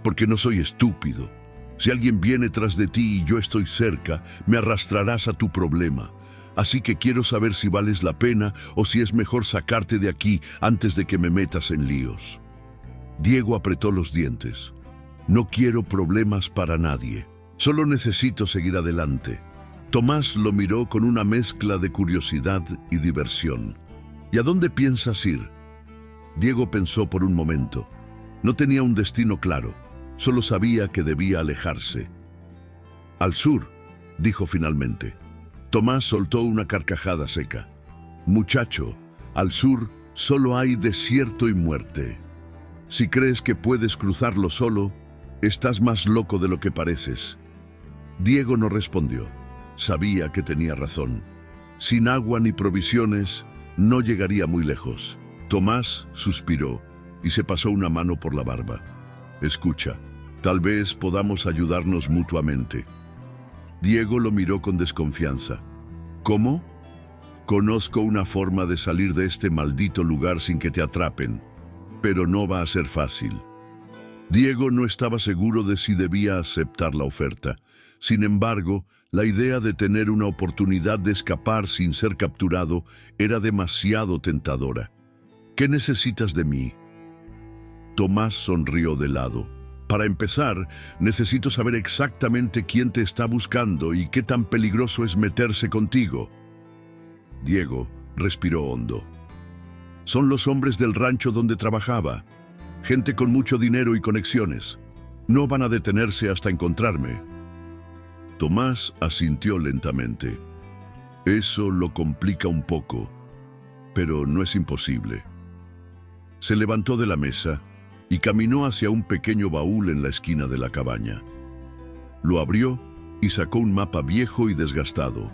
«Porque no soy estúpido. Si alguien viene tras de ti y yo estoy cerca, me arrastrarás a tu problema. Así que quiero saber si vales la pena o si es mejor sacarte de aquí antes de que me metas en líos». Diego apretó los dientes. «No quiero problemas para nadie. Solo necesito seguir adelante». Tomás lo miró con una mezcla de curiosidad y diversión. «¿Y a dónde piensas ir?». Diego pensó por un momento. No tenía un destino claro, solo sabía que debía alejarse. «Al sur», dijo finalmente. Tomás soltó una carcajada seca. «Muchacho, al sur solo hay desierto y muerte. Si crees que puedes cruzarlo solo, estás más loco de lo que pareces». Diego no respondió. Sabía que tenía razón. Sin agua ni provisiones, no llegaría muy lejos. Tomás suspiró y se pasó una mano por la barba. «Escucha, tal vez podamos ayudarnos mutuamente». Diego lo miró con desconfianza. «¿Cómo?». «Conozco una forma de salir de este maldito lugar sin que te atrapen, pero no va a ser fácil». Diego no estaba seguro de si debía aceptar la oferta. Sin embargo, la idea de tener una oportunidad de escapar sin ser capturado era demasiado tentadora. ¿Qué necesitas de mí? Tomás sonrió de lado. Para empezar, necesito saber exactamente quién te está buscando y qué tan peligroso es meterse contigo. Diego respiró hondo. Son los hombres del rancho donde trabajaba. Gente con mucho dinero y conexiones. No van a detenerse hasta encontrarme. Tomás asintió lentamente. Eso lo complica un poco, pero no es imposible. Se levantó de la mesa y caminó hacia un pequeño baúl en la esquina de la cabaña. Lo abrió y sacó un mapa viejo y desgastado.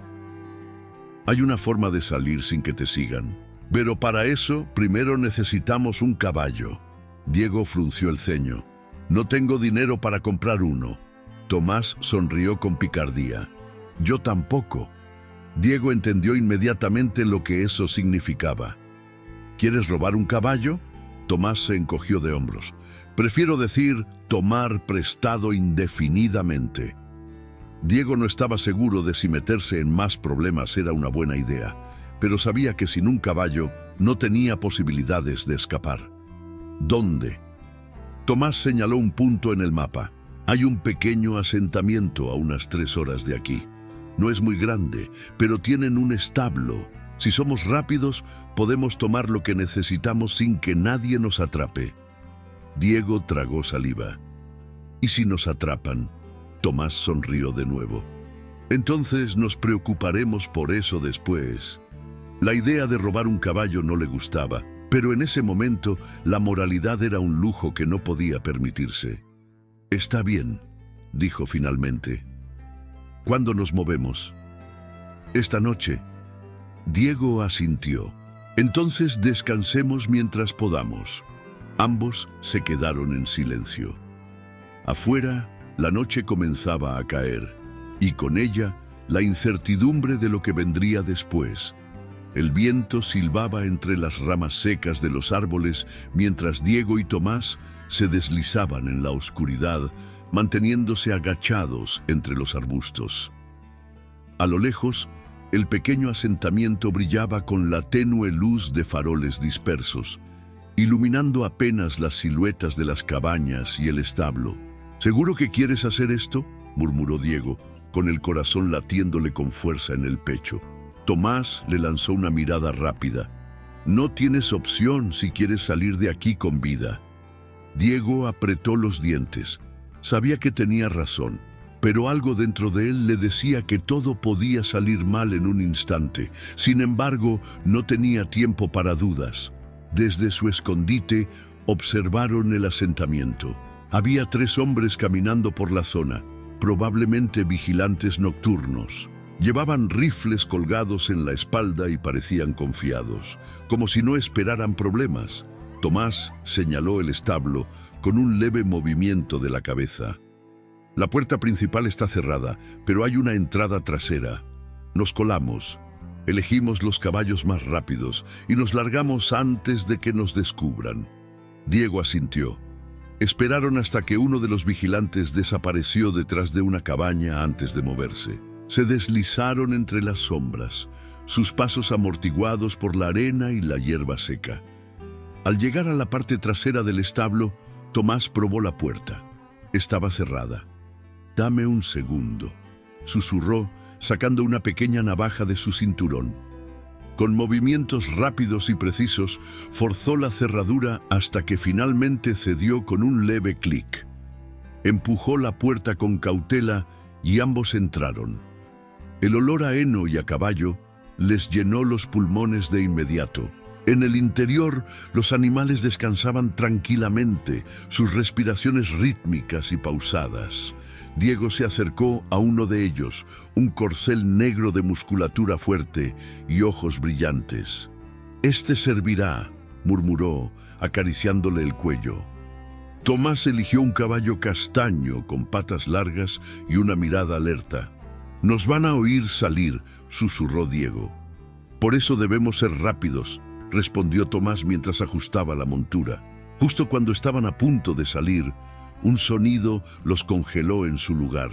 Hay una forma de salir sin que te sigan, pero para eso primero necesitamos un caballo. Diego frunció el ceño. No tengo dinero para comprar uno. Tomás sonrió con picardía. Yo tampoco. Diego entendió inmediatamente lo que eso significaba. ¿Quieres robar un caballo? Tomás se encogió de hombros. Prefiero decir tomar prestado indefinidamente. Diego no estaba seguro de si meterse en más problemas era una buena idea, pero sabía que sin un caballo no tenía posibilidades de escapar. ¿Dónde? Tomás señaló un punto en el mapa. Hay un pequeño asentamiento a unas 3 horas de aquí. No es muy grande, pero tienen un establo. Si somos rápidos, podemos tomar lo que necesitamos sin que nadie nos atrape. Diego tragó saliva. ¿Y si nos atrapan? Tomás sonrió de nuevo. Entonces nos preocuparemos por eso después. La idea de robar un caballo no le gustaba, pero en ese momento la moralidad era un lujo que no podía permitirse. Está bien, dijo finalmente. ¿Cuándo nos movemos? Esta noche. Diego asintió. Entonces descansemos mientras podamos. Ambos se quedaron en silencio. Afuera, la noche comenzaba a caer, y con ella la incertidumbre de lo que vendría después. El viento silbaba entre las ramas secas de los árboles mientras Diego y Tomás se deslizaban en la oscuridad, manteniéndose agachados entre los arbustos. A lo lejos, el pequeño asentamiento brillaba con la tenue luz de faroles dispersos, iluminando apenas las siluetas de las cabañas y el establo. ¿Seguro que quieres hacer esto?, murmuró Diego, con el corazón latiéndole con fuerza en el pecho. Tomás le lanzó una mirada rápida. No tienes opción si quieres salir de aquí con vida. Diego apretó los dientes. Sabía que tenía razón, pero algo dentro de él le decía que todo podía salir mal en un instante. Sin embargo, no tenía tiempo para dudas. Desde su escondite, observaron el asentamiento. Había 3 hombres caminando por la zona, probablemente vigilantes nocturnos. Llevaban rifles colgados en la espalda y parecían confiados, como si no esperaran problemas. Tomás señaló el establo con un leve movimiento de la cabeza. La puerta principal está cerrada, pero hay una entrada trasera. Nos colamos, elegimos los caballos más rápidos y nos largamos antes de que nos descubran. Diego asintió. Esperaron hasta que uno de los vigilantes desapareció detrás de una cabaña antes de moverse. Se deslizaron entre las sombras, sus pasos amortiguados por la arena y la hierba seca. Al llegar a la parte trasera del establo, Tomás probó la puerta. Estaba cerrada. «Dame un segundo», susurró, sacando una pequeña navaja de su cinturón. Con movimientos rápidos y precisos, forzó la cerradura hasta que finalmente cedió con un leve clic. Empujó la puerta con cautela y ambos entraron. El olor a heno y a caballo les llenó los pulmones de inmediato. En el interior, los animales descansaban tranquilamente, sus respiraciones rítmicas y pausadas. Diego se acercó a uno de ellos, un corcel negro de musculatura fuerte y ojos brillantes. «Este servirá», murmuró, acariciándole el cuello. Tomás eligió un caballo castaño con patas largas y una mirada alerta. «Nos van a oír salir», susurró Diego. «Por eso debemos ser rápidos», respondió Tomás mientras ajustaba la montura. Justo cuando estaban a punto de salir, Un sonido los congeló en su lugar.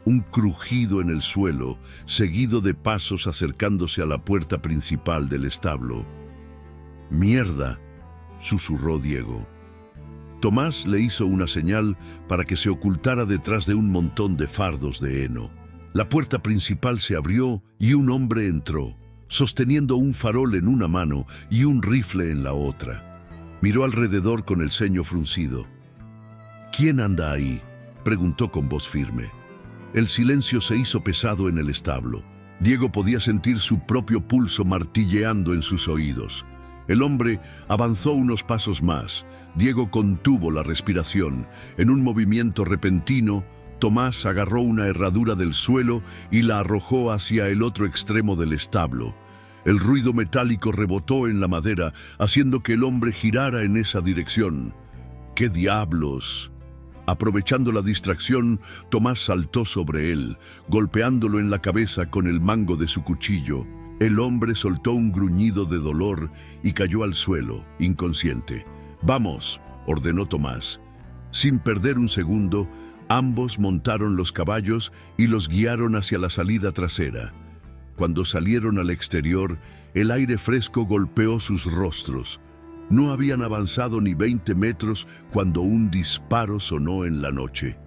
Un crujido en el suelo, seguido de pasos acercándose a la puerta principal del establo. «¡Mierda!», susurró Diego. Tomás le hizo una señal para que se ocultara detrás de un montón de fardos de heno. La puerta principal se abrió y un hombre entró, sosteniendo un farol en una mano y un rifle en la otra. Miró alrededor con el ceño fruncido. «¿Quién anda ahí?», preguntó con voz firme. El silencio se hizo pesado en el establo. Diego podía sentir su propio pulso martilleando en sus oídos. El hombre avanzó unos pasos más. Diego contuvo la respiración. En un movimiento repentino, Tomás agarró una herradura del suelo y la arrojó hacia el otro extremo del establo. El ruido metálico rebotó en la madera, haciendo que el hombre girara en esa dirección. ¡Qué diablos! Aprovechando la distracción, Tomás saltó sobre él, golpeándolo en la cabeza con el mango de su cuchillo. El hombre soltó un gruñido de dolor y cayó al suelo, inconsciente. «¡Vamos!», ordenó Tomás. Sin perder un segundo, ambos montaron los caballos y los guiaron hacia la salida trasera. Cuando salieron al exterior, el aire fresco golpeó sus rostros. No habían avanzado ni 20 metros cuando un disparo sonó en la noche.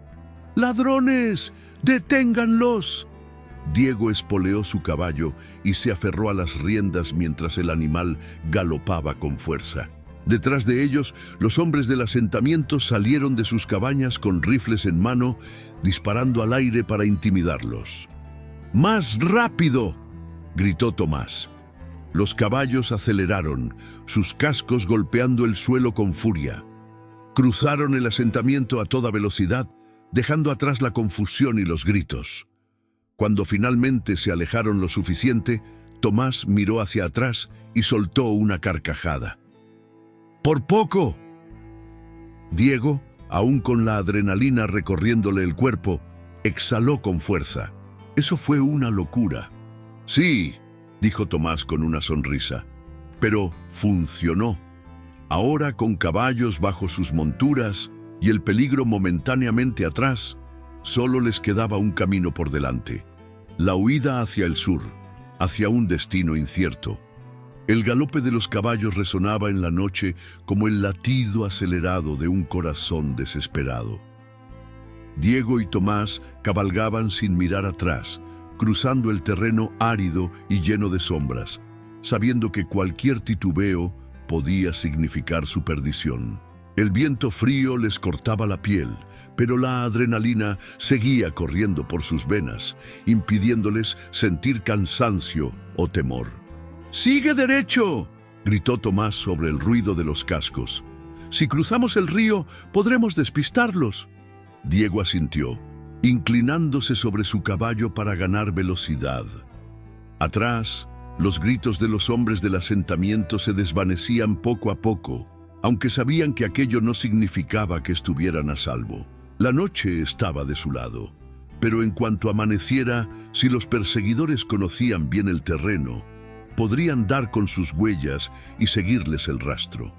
«¡Ladrones! ¡Deténganlos!». Diego espoleó su caballo y se aferró a las riendas mientras el animal galopaba con fuerza. Detrás de ellos, los hombres del asentamiento salieron de sus cabañas con rifles en mano, disparando al aire para intimidarlos. «¡Más rápido!», gritó Tomás. Los caballos aceleraron, sus cascos golpeando el suelo con furia. Cruzaron el asentamiento a toda velocidad, dejando atrás la confusión y los gritos. Cuando finalmente se alejaron lo suficiente, Tomás miró hacia atrás y soltó una carcajada. «¡Por poco!». Diego, aún con la adrenalina recorriéndole el cuerpo, exhaló con fuerza. Eso fue una locura. «Sí», dijo Tomás con una sonrisa, «pero funcionó». Ahora, con caballos bajo sus monturas y el peligro momentáneamente atrás, solo les quedaba un camino por delante. La huida hacia el sur, hacia un destino incierto. El galope de los caballos resonaba en la noche como el latido acelerado de un corazón desesperado. Diego y Tomás cabalgaban sin mirar atrás, cruzando el terreno árido y lleno de sombras, sabiendo que cualquier titubeo podía significar su perdición. El viento frío les cortaba la piel, pero la adrenalina seguía corriendo por sus venas, impidiéndoles sentir cansancio o temor. «¡Sigue derecho!», gritó Tomás sobre el ruido de los cascos. «Si cruzamos el río, podremos despistarlos». Diego asintió, inclinándose sobre su caballo para ganar velocidad. Atrás, los gritos de los hombres del asentamiento se desvanecían poco a poco, aunque sabían que aquello no significaba que estuvieran a salvo. La noche estaba de su lado, pero en cuanto amaneciera, si los perseguidores conocían bien el terreno, podrían dar con sus huellas y seguirles el rastro.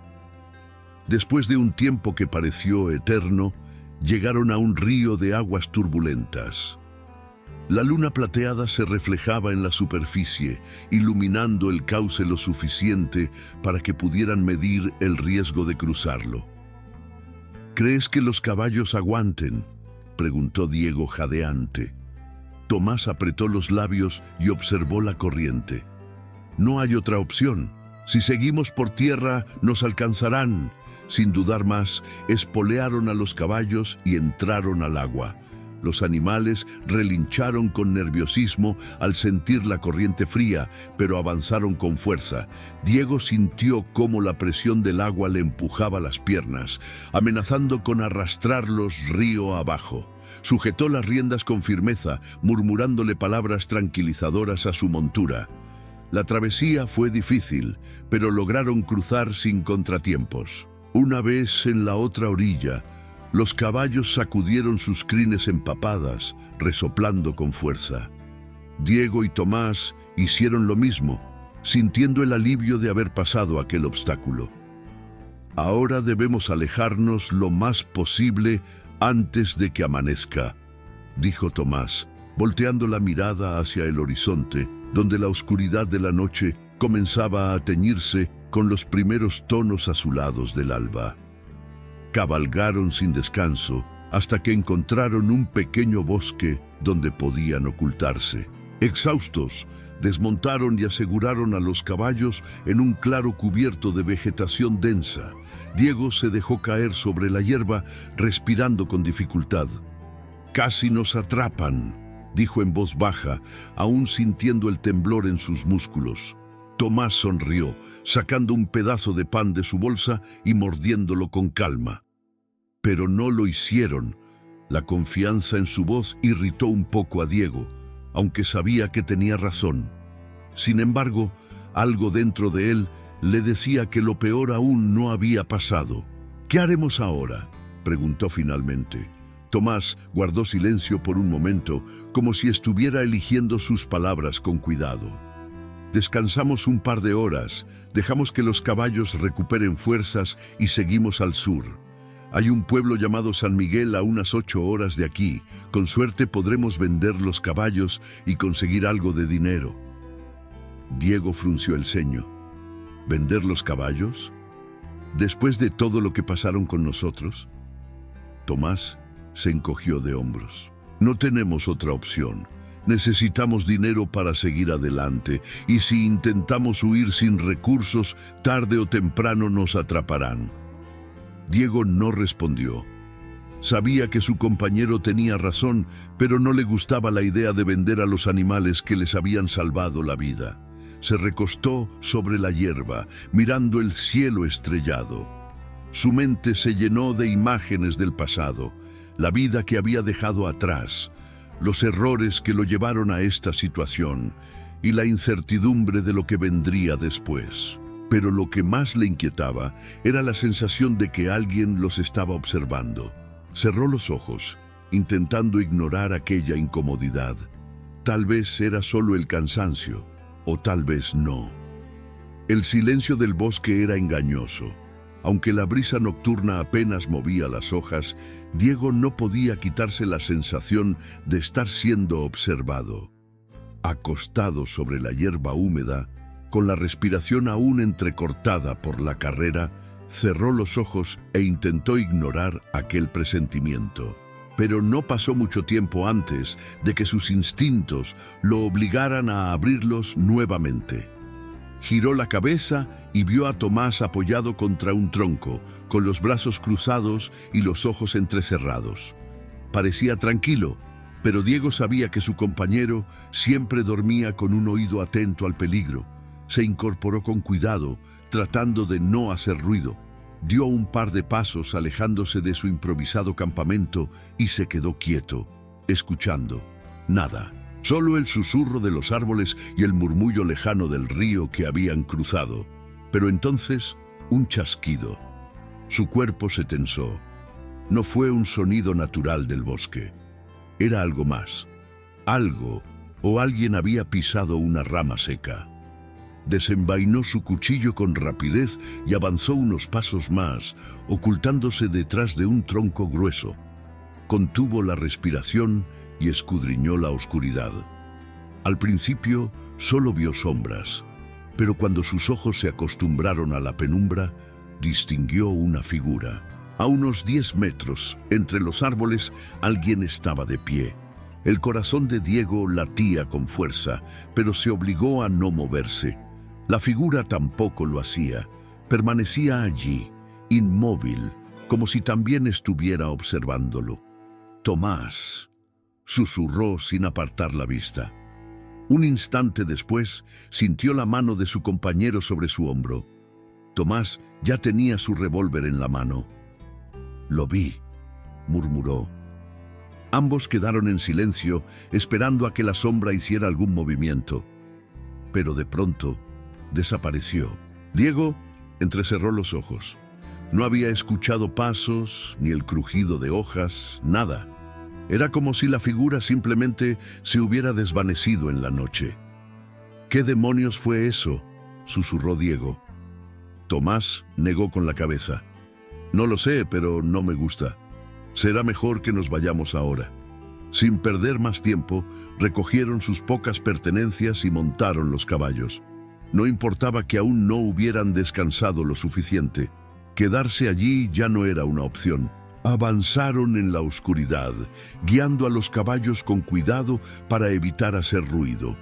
Después de un tiempo que pareció eterno, llegaron a un río de aguas turbulentas. La luna plateada se reflejaba en la superficie, iluminando el cauce lo suficiente para que pudieran medir el riesgo de cruzarlo. «¿Crees que los caballos aguanten?», preguntó Diego jadeante. Tomás apretó los labios y observó la corriente. «No hay otra opción. Si seguimos por tierra, nos alcanzarán». Sin dudar más, espolearon a los caballos y entraron al agua. Los animales relincharon con nerviosismo al sentir la corriente fría, pero avanzaron con fuerza. Diego sintió cómo la presión del agua le empujaba las piernas, amenazando con arrastrarlos río abajo. Sujetó las riendas con firmeza, murmurándole palabras tranquilizadoras a su montura. La travesía fue difícil, pero lograron cruzar sin contratiempos. Una vez en la otra orilla, los caballos sacudieron sus crines empapadas, resoplando con fuerza. Diego y Tomás hicieron lo mismo, sintiendo el alivio de haber pasado aquel obstáculo. «Ahora debemos alejarnos lo más posible Antes de que amanezca, dijo Tomás, volteando la mirada hacia el horizonte, donde la oscuridad de la noche comenzaba a teñirse con los primeros tonos azulados del alba. Cabalgaron sin descanso hasta que encontraron un pequeño bosque donde podían ocultarse. Exhaustos, desmontaron y aseguraron a los caballos en un claro cubierto de vegetación densa. Diego se dejó caer sobre la hierba, respirando con dificultad. «Casi nos atrapan», dijo en voz baja, aún sintiendo el temblor en sus músculos. Tomás sonrió, sacando un pedazo de pan de su bolsa y mordiéndolo con calma. Pero no lo hicieron. La confianza en su voz irritó un poco a Diego, aunque sabía que tenía razón. Sin embargo, algo dentro de él le decía que lo peor aún no había pasado. «¿Qué haremos ahora?», preguntó finalmente. Tomás guardó silencio por un momento, como si estuviera eligiendo sus palabras con cuidado. «Descansamos un par de horas, dejamos que los caballos recuperen fuerzas y seguimos al sur. Hay un pueblo llamado San Miguel a unas 8 horas de aquí. Con suerte podremos vender los caballos y conseguir algo de dinero». Diego frunció el ceño. «¿Vender los caballos? ¿Después de todo lo que pasaron con nosotros?». Tomás se encogió de hombros. «No tenemos otra opción. Necesitamos dinero para seguir adelante, y si intentamos huir sin recursos, tarde o temprano nos atraparán». Diego no respondió. Sabía que su compañero tenía razón, pero no le gustaba la idea de vender a los animales que les habían salvado la vida. Se recostó sobre la hierba, mirando el cielo estrellado. Su mente se llenó de imágenes del pasado, la vida que había dejado atrás, los errores que lo llevaron a esta situación y la incertidumbre de lo que vendría después. Pero lo que más le inquietaba era la sensación de que alguien los estaba observando. Cerró los ojos, intentando ignorar aquella incomodidad. Tal vez era solo el cansancio, o tal vez no. El silencio del bosque era engañoso. Aunque la brisa nocturna apenas movía las hojas, Diego no podía quitarse la sensación de estar siendo observado. Acostado sobre la hierba húmeda, con la respiración aún entrecortada por la carrera, cerró los ojos e intentó ignorar aquel presentimiento. Pero no pasó mucho tiempo antes de que sus instintos lo obligaran a abrirlos nuevamente. Giró la cabeza y vio a Tomás apoyado contra un tronco, con los brazos cruzados y los ojos entrecerrados. Parecía tranquilo, pero Diego sabía que su compañero siempre dormía con un oído atento al peligro. Se incorporó con cuidado, tratando de no hacer ruido. Dio un par de pasos alejándose de su improvisado campamento y se quedó quieto, escuchando. Nada, solo el susurro de los árboles y el murmullo lejano del río que habían cruzado. Pero entonces, un chasquido. Su cuerpo se tensó. No fue un sonido natural del bosque. Era algo más. Algo o alguien había pisado una rama seca. Desenvainó su cuchillo con rapidez y avanzó unos pasos más, ocultándose detrás de un tronco grueso. Contuvo la respiración y escudriñó la oscuridad. Al principio solo vio sombras, pero cuando sus ojos se acostumbraron a la penumbra, distinguió una figura. A unos 10 metros, entre los árboles, alguien estaba de pie. El corazón de Diego latía con fuerza, pero se obligó a no moverse. La figura tampoco lo hacía. Permanecía allí, inmóvil, como si también estuviera observándolo. «Tomás», susurró sin apartar la vista. Un instante después, sintió la mano de su compañero sobre su hombro. Tomás ya tenía su revólver en la mano. «Lo vi», murmuró. Ambos quedaron en silencio, esperando a que la sombra hiciera algún movimiento. Pero de pronto, desapareció. Diego entrecerró los ojos. No había escuchado pasos, ni el crujido de hojas, nada. Era como si la figura simplemente se hubiera desvanecido en la noche. «¿Qué demonios fue eso?», susurró Diego. Tomás negó con la cabeza. «No lo sé, pero no me gusta». Será mejor que nos vayamos ahora. Sin perder más tiempo, recogieron sus pocas pertenencias y montaron los caballos. No importaba que aún no hubieran descansado lo suficiente. Quedarse allí ya no era una opción. Avanzaron en la oscuridad, guiando a los caballos con cuidado para evitar hacer ruido.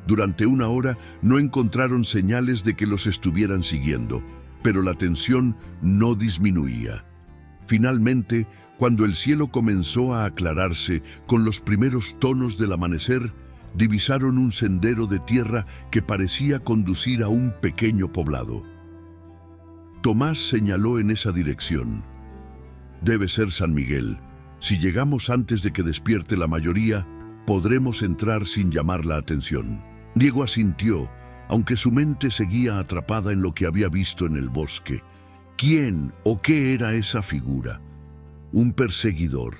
Durante una hora no encontraron señales de que los estuvieran siguiendo, pero la tensión no disminuía. Finalmente, cuando el cielo comenzó a aclararse con los primeros tonos del amanecer, divisaron un sendero de tierra que parecía conducir a un pequeño poblado. Tomás señaló en esa dirección. Debe ser San Miguel. Si llegamos antes de que despierte la mayoría, podremos entrar sin llamar la atención. Diego asintió, aunque su mente seguía atrapada en lo que había visto en el bosque. ¿Quién o qué era esa figura? ¿Un perseguidor?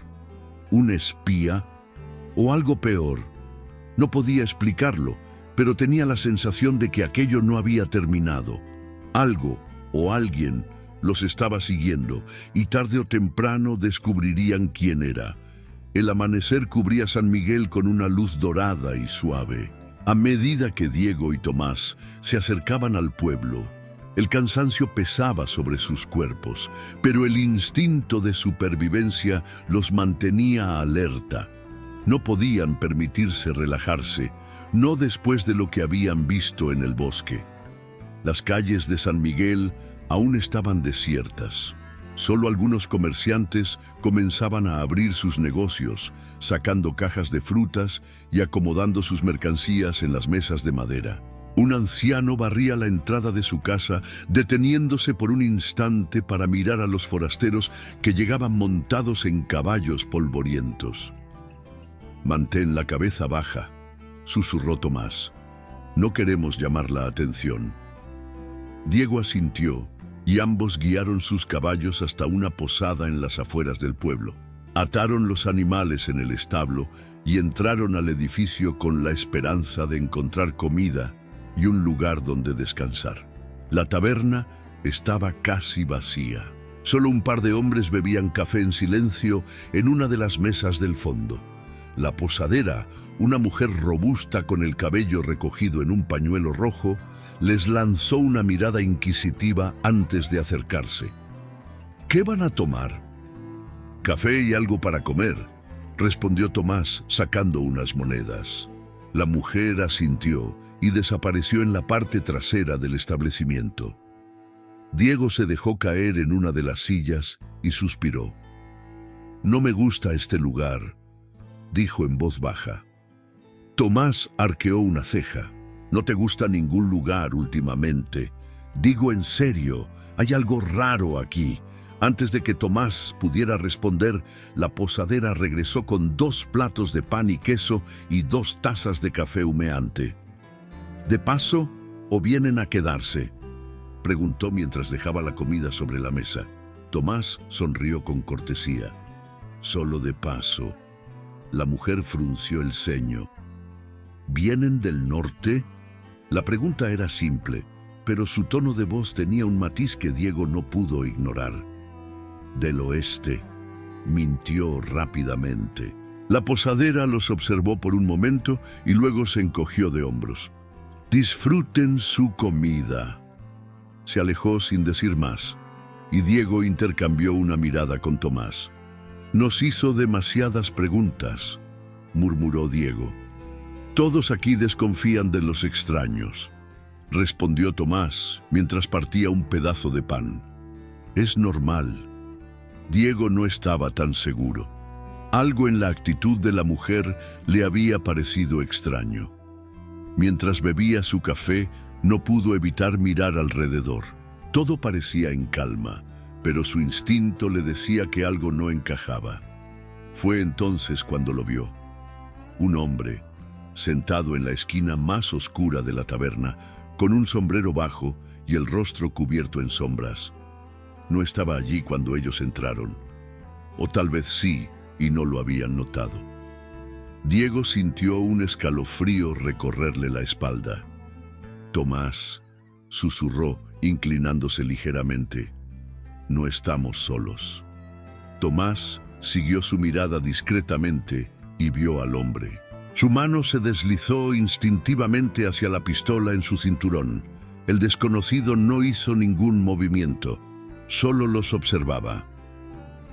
¿Un espía? ¿O algo peor? No podía explicarlo, pero tenía la sensación de que aquello no había terminado. Algo o alguien los estaba siguiendo y tarde o temprano descubrirían quién era. El amanecer cubría San Miguel con una luz dorada y suave. A medida que Diego y Tomás se acercaban al pueblo, el cansancio pesaba sobre sus cuerpos, pero el instinto de supervivencia los mantenía alerta. No podían permitirse relajarse, no después de lo que habían visto en el bosque. Las calles de San Miguel aún estaban desiertas. Solo algunos comerciantes comenzaban a abrir sus negocios, sacando cajas de frutas y acomodando sus mercancías en las mesas de madera. Un anciano barría la entrada de su casa, deteniéndose por un instante para mirar a los forasteros que llegaban montados en caballos polvorientos. «Mantén la cabeza baja», susurró Tomás. «No queremos llamar la atención». Diego asintió y ambos guiaron sus caballos hasta una posada en las afueras del pueblo. Ataron los animales en el establo y entraron al edificio con la esperanza de encontrar comida y un lugar donde descansar. La taberna estaba casi vacía. Solo un par de hombres bebían café en silencio en una de las mesas del fondo. La posadera, una mujer robusta con el cabello recogido en un pañuelo rojo, les lanzó una mirada inquisitiva antes de acercarse. «¿Qué van a tomar?» «Café y algo para comer», respondió Tomás sacando unas monedas. La mujer asintió y desapareció en la parte trasera del establecimiento. Diego se dejó caer en una de las sillas y suspiró. «No me gusta este lugar», dijo en voz baja. Tomás arqueó una ceja. «¿No te gusta ningún lugar últimamente? Digo en serio, hay algo raro aquí». Antes de que Tomás pudiera responder, la posadera regresó con 2 platos de pan y queso y 2 tazas de café humeante. «¿De paso o vienen a quedarse?», preguntó mientras dejaba la comida sobre la mesa. Tomás sonrió con cortesía. «Solo de paso». La mujer frunció el ceño. «¿Vienen del norte?». La pregunta era simple, pero su tono de voz tenía un matiz que Diego no pudo ignorar. «Del oeste», mintió rápidamente. La posadera los observó por un momento y luego se encogió de hombros. «Disfruten su comida». Se alejó sin decir más, y Diego intercambió una mirada con Tomás. «Nos hizo demasiadas preguntas», murmuró Diego. «Todos aquí desconfían de los extraños», respondió Tomás mientras partía un pedazo de pan. «Es normal». Diego no estaba tan seguro. Algo en la actitud de la mujer le había parecido extraño. Mientras bebía su café, no pudo evitar mirar alrededor. Todo parecía en calma, pero su instinto le decía que algo no encajaba. Fue entonces cuando lo vio. Un hombre, sentado en la esquina más oscura de la taberna, con un sombrero bajo y el rostro cubierto en sombras. No estaba allí cuando ellos entraron. O tal vez sí, y no lo habían notado. Diego sintió un escalofrío recorrerle la espalda. «Tomás», susurró, inclinándose ligeramente, «no estamos solos». Tomás siguió su mirada discretamente y vio al hombre. Su mano se deslizó instintivamente hacia la pistola en su cinturón. El desconocido no hizo ningún movimiento, solo los observaba.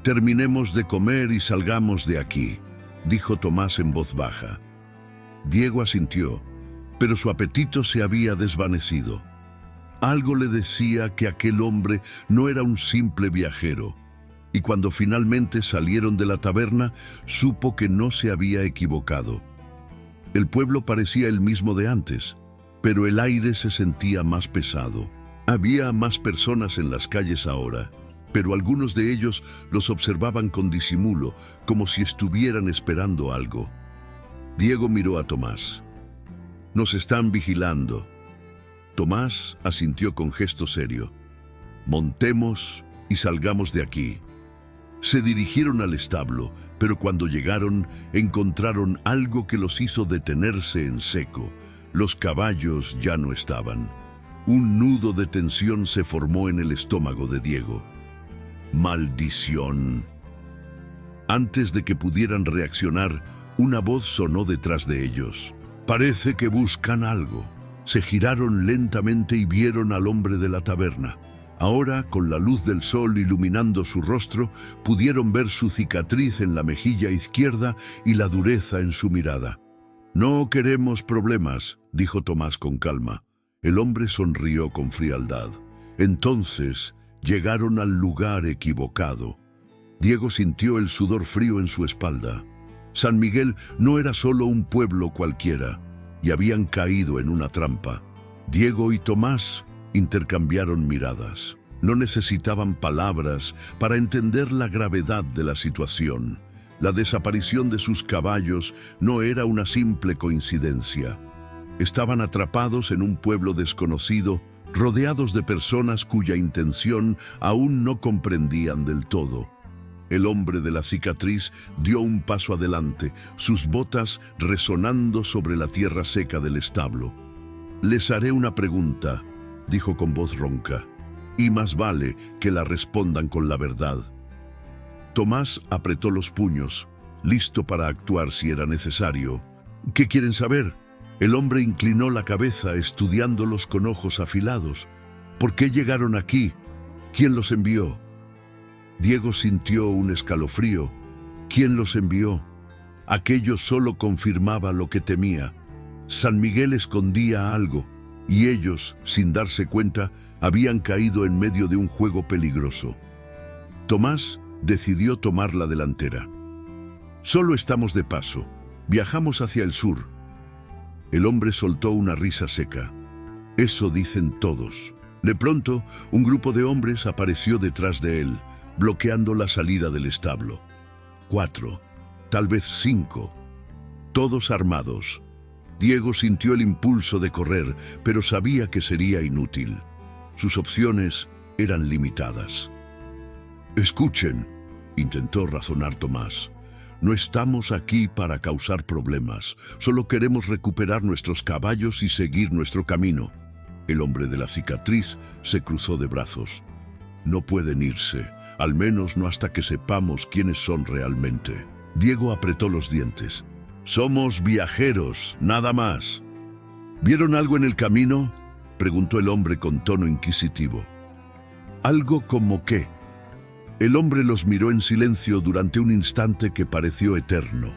«Terminemos de comer y salgamos de aquí», dijo Tomás en voz baja. Diego asintió, pero su apetito se había desvanecido. Algo le decía que aquel hombre no era un simple viajero, y cuando finalmente salieron de la taberna, supo que no se había equivocado. El pueblo parecía el mismo de antes, pero el aire se sentía más pesado. Había más personas en las calles ahora, pero algunos de ellos los observaban con disimulo, como si estuvieran esperando algo. Diego miró a Tomás. «Nos están vigilando». Tomás asintió con gesto serio. «Montemos y salgamos de aquí». Se dirigieron al establo, pero cuando llegaron, encontraron algo que los hizo detenerse en seco. Los caballos ya no estaban. Un nudo de tensión se formó en el estómago de Diego. «¡Maldición!». Antes de que pudieran reaccionar, una voz sonó detrás de ellos. «Parece que buscan algo». Se giraron lentamente y vieron al hombre de la taberna. Ahora, con la luz del sol iluminando su rostro, pudieron ver su cicatriz en la mejilla izquierda y la dureza en su mirada. «No queremos problemas», dijo Tomás con calma. El hombre sonrió con frialdad. Entonces, llegaron al lugar equivocado. Diego sintió el sudor frío en su espalda. San Miguel no era solo un pueblo cualquiera, y habían caído en una trampa. Diego y Tomás intercambiaron miradas. No necesitaban palabras para entender la gravedad de la situación. La desaparición de sus caballos no era una simple coincidencia. Estaban atrapados en un pueblo desconocido, rodeados de personas cuya intención aún no comprendían del todo. El hombre de la cicatriz dio un paso adelante, sus botas resonando sobre la tierra seca del establo. «Les haré una pregunta», dijo con voz ronca, «y más vale que la respondan con la verdad». Tomás apretó los puños, listo para actuar si era necesario. «¿Qué quieren saber?». El hombre inclinó la cabeza, estudiándolos con ojos afilados. «¿Por qué llegaron aquí? ¿Quién los envió?». Diego sintió un escalofrío. ¿Quién los envió? Aquello solo confirmaba lo que temía. San Miguel escondía algo, y ellos, sin darse cuenta, habían caído en medio de un juego peligroso. Tomás decidió tomar la delantera. «Solo estamos de paso. Viajamos hacia el sur». El hombre soltó una risa seca. «Eso dicen todos». De pronto, un grupo de hombres apareció detrás de él, bloqueando la salida del establo. 4, tal vez 5, todos armados. Diego sintió el impulso de correr, pero sabía que sería inútil. Sus opciones eran limitadas. «Escuchen», intentó razonar Tomás. «No estamos aquí para causar problemas. Solo queremos recuperar nuestros caballos y seguir nuestro camino». El hombre de la cicatriz se cruzó de brazos. «No pueden irse, al menos no hasta que sepamos quiénes son realmente». Diego apretó los dientes. «Somos viajeros, nada más». «¿Vieron algo en el camino?», preguntó el hombre con tono inquisitivo. «¿Algo como qué?». El hombre los miró en silencio durante un instante que pareció eterno.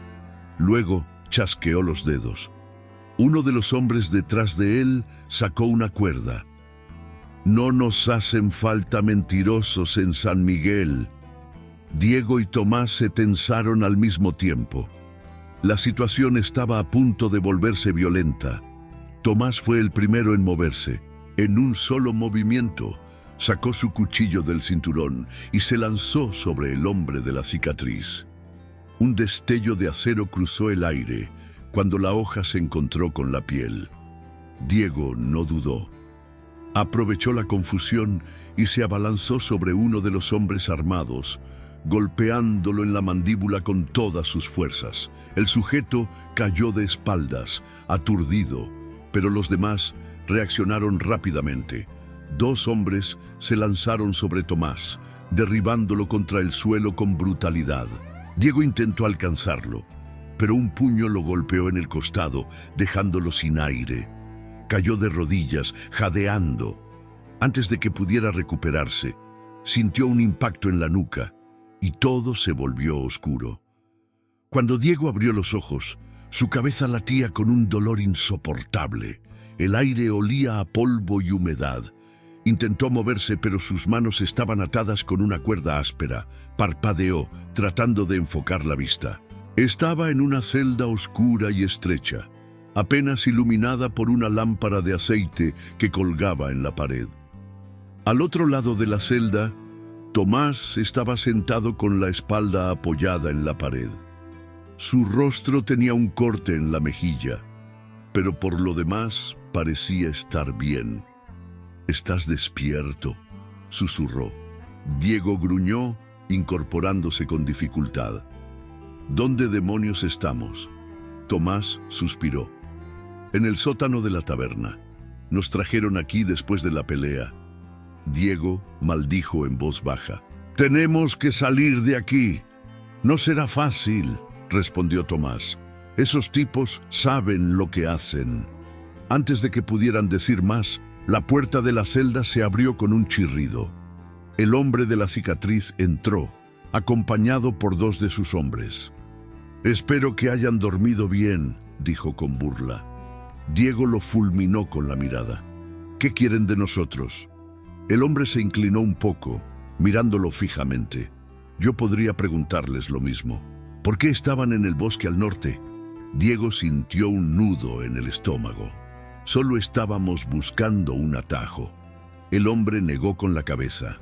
Luego chasqueó los dedos. Uno de los hombres detrás de él sacó una cuerda. «No nos hacen falta mentirosos en San Miguel». Diego y Tomás se tensaron al mismo tiempo. La situación estaba a punto de volverse violenta. Tomás fue el primero en moverse. En un solo movimiento, sacó su cuchillo del cinturón y se lanzó sobre el hombre de la cicatriz. Un destello de acero cruzó el aire cuando la hoja se encontró con la piel. Diego no dudó. Aprovechó la confusión y se abalanzó sobre uno de los hombres armados, golpeándolo en la mandíbula con todas sus fuerzas. El sujeto cayó de espaldas, aturdido, pero los demás reaccionaron rápidamente. 2 hombres se lanzaron sobre Tomás, derribándolo contra el suelo con brutalidad. Diego intentó alcanzarlo, pero un puño lo golpeó en el costado, dejándolo sin aire. Cayó de rodillas, jadeando. Antes de que pudiera recuperarse, sintió un impacto en la nuca y todo se volvió oscuro. Cuando Diego abrió los ojos, su cabeza latía con un dolor insoportable. El aire olía a polvo y humedad. Intentó moverse, pero sus manos estaban atadas con una cuerda áspera. Parpadeó, tratando de enfocar la vista. Estaba en una celda oscura y estrecha, apenas iluminada por una lámpara de aceite que colgaba en la pared. Al otro lado de la celda, Tomás estaba sentado con la espalda apoyada en la pared. Su rostro tenía un corte en la mejilla, pero por lo demás parecía estar bien. «¿Estás despierto?», susurró. Diego gruñó, incorporándose con dificultad. «¿Dónde demonios estamos?». Tomás suspiró. «En el sótano de la taberna. Nos trajeron aquí después de la pelea». Diego maldijo en voz baja. «Tenemos que salir de aquí». «No será fácil», respondió Tomás. «Esos tipos saben lo que hacen». Antes de que pudieran decir más, la puerta de la celda se abrió con un chirrido. El hombre de la cicatriz entró, acompañado por dos de sus hombres. «Espero que hayan dormido bien», dijo con burla. Diego lo fulminó con la mirada. «¿Qué quieren de nosotros?». El hombre se inclinó un poco, mirándolo fijamente. Yo podría preguntarles lo mismo. ¿Por qué estaban en el bosque al norte? Diego sintió un nudo en el estómago. Solo estábamos buscando un atajo. El hombre negó con la cabeza.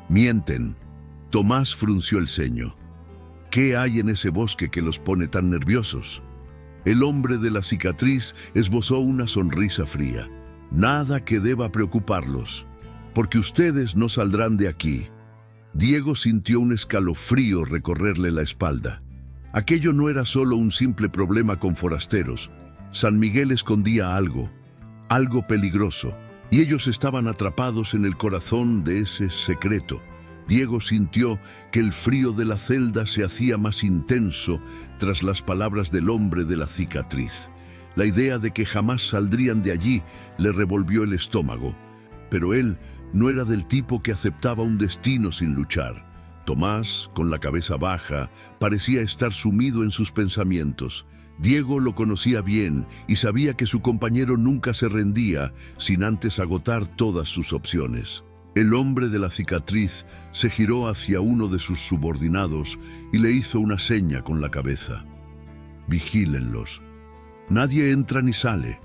«Mienten». Tomás frunció el ceño. «¿Qué hay en ese bosque que los pone tan nerviosos?». El hombre de la cicatriz esbozó una sonrisa fría. «Nada que deba preocuparlos, porque ustedes no saldrán de aquí». Diego sintió un escalofrío recorrerle la espalda. Aquello no era solo un simple problema con forasteros. San Miguel escondía algo peligroso, y ellos estaban atrapados en el corazón de ese secreto. Diego sintió que el frío de la celda se hacía más intenso tras las palabras del hombre de la cicatriz. La idea de que jamás saldrían de allí le revolvió el estómago, pero él no era del tipo que aceptaba un destino sin luchar. Tomás, con la cabeza baja, parecía estar sumido en sus pensamientos. Diego lo conocía bien y sabía que su compañero nunca se rendía sin antes agotar todas sus opciones. El hombre de la cicatriz se giró hacia uno de sus subordinados y le hizo una seña con la cabeza. «Vigílenlos. Nadie entra ni sale».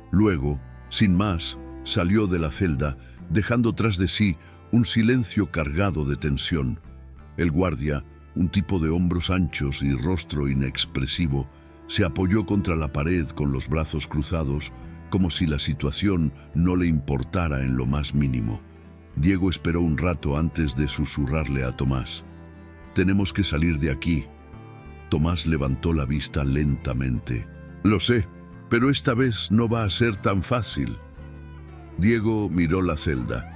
Luego, sin más, salió de la celda, dejando tras de sí un silencio cargado de tensión. El guardia, un tipo de hombros anchos y rostro inexpresivo, se apoyó contra la pared con los brazos cruzados, como si la situación no le importara en lo más mínimo. Diego esperó un rato antes de susurrarle a Tomás: «Tenemos que salir de aquí». Tomás levantó la vista lentamente. «Lo sé, pero esta vez no va a ser tan fácil». Diego miró la celda.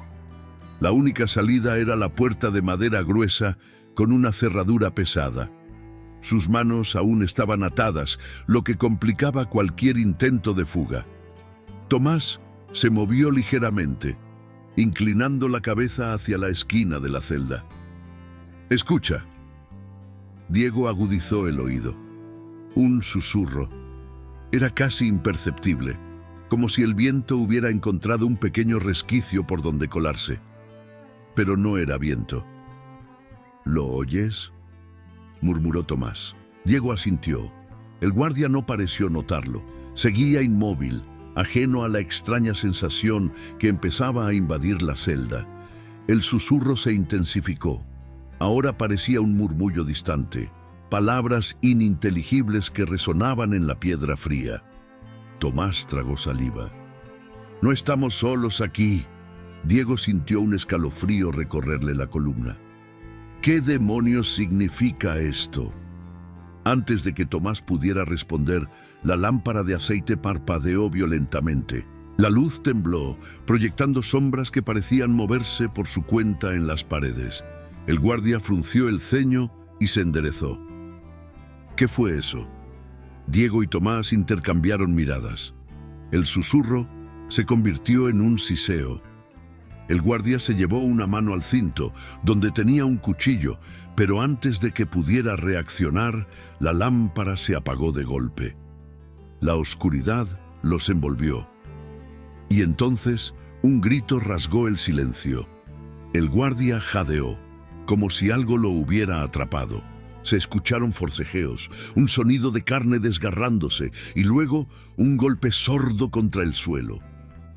La única salida era la puerta de madera gruesa con una cerradura pesada. Sus manos aún estaban atadas, lo que complicaba cualquier intento de fuga. Tomás se movió ligeramente, inclinando la cabeza hacia la esquina de la celda. «Escucha». Diego agudizó el oído. Un susurro. Era casi imperceptible, como si el viento hubiera encontrado un pequeño resquicio por donde colarse. Pero no era viento. «¿Lo oyes?», murmuró Tomás. Diego asintió. El guardia no pareció notarlo. Seguía inmóvil, ajeno a la extraña sensación que empezaba a invadir la celda. El susurro se intensificó. Ahora parecía un murmullo distante, palabras ininteligibles que resonaban en la piedra fría. Tomás tragó saliva. «No estamos solos aquí». Diego sintió un escalofrío recorrerle la columna. «¿Qué demonios significa esto?». Antes de que Tomás pudiera responder, la lámpara de aceite parpadeó violentamente. La luz tembló, proyectando sombras que parecían moverse por su cuenta en las paredes. El guardia frunció el ceño y se enderezó. ¿Qué fue eso? Diego y Tomás intercambiaron miradas. El susurro se convirtió en un siseo. El guardia se llevó una mano al cinto, donde tenía un cuchillo, pero antes de que pudiera reaccionar, la lámpara se apagó de golpe. La oscuridad los envolvió. Y entonces un grito rasgó el silencio. El guardia jadeó, como si algo lo hubiera atrapado. Se escucharon forcejeos, un sonido de carne desgarrándose y luego un golpe sordo contra el suelo.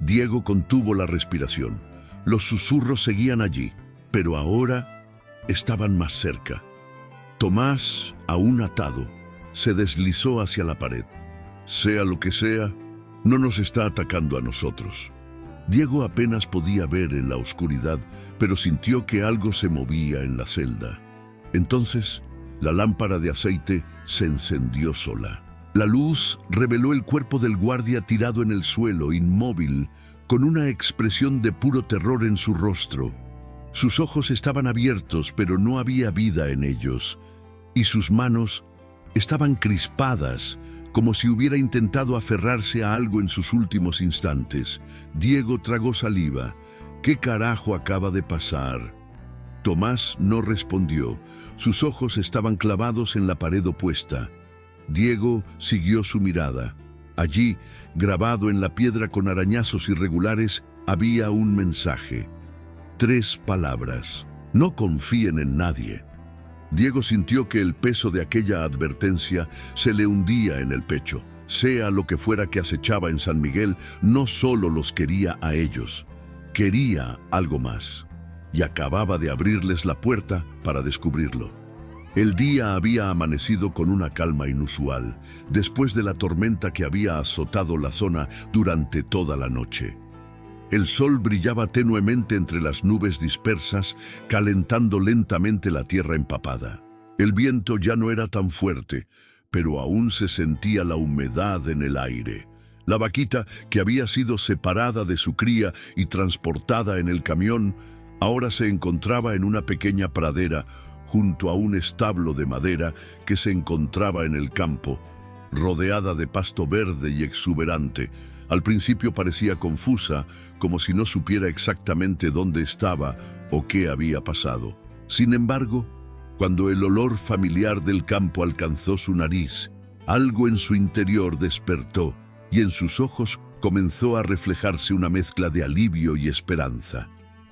Diego contuvo la respiración. Los susurros seguían allí, pero ahora estaban más cerca. Tomás, aún atado, se deslizó hacia la pared. Sea lo que sea, no nos está atacando a nosotros. Diego apenas podía ver en la oscuridad, pero sintió que algo se movía en la celda. Entonces, la lámpara de aceite se encendió sola. La luz reveló el cuerpo del guardia tirado en el suelo, inmóvil, con una expresión de puro terror en su rostro. Sus ojos estaban abiertos, pero no había vida en ellos, y sus manos estaban crispadas, como si hubiera intentado aferrarse a algo en sus últimos instantes. Diego tragó saliva. ¿Qué carajo acaba de pasar? Tomás no respondió. Sus ojos estaban clavados en la pared opuesta. Diego siguió su mirada. Allí, grabado en la piedra con arañazos irregulares, había un mensaje. 3 palabras. No confíen en nadie. Diego sintió que el peso de aquella advertencia se le hundía en el pecho. Sea lo que fuera que acechaba en San Miguel, no solo los quería a ellos, quería algo más. Y acababa de abrirles la puerta para descubrirlo. El día había amanecido con una calma inusual, después de la tormenta que había azotado la zona durante toda la noche. El sol brillaba tenuemente entre las nubes dispersas, calentando lentamente la tierra empapada. El viento ya no era tan fuerte, pero aún se sentía la humedad en el aire. La vaquita, que había sido separada de su cría y transportada en el camión, ahora se encontraba en una pequeña pradera, junto a un establo de madera que se encontraba en el campo, rodeada de pasto verde y exuberante. Al principio parecía confusa, como si no supiera exactamente dónde estaba o qué había pasado. Sin embargo, cuando el olor familiar del campo alcanzó su nariz, algo en su interior despertó y en sus ojos comenzó a reflejarse una mezcla de alivio y esperanza.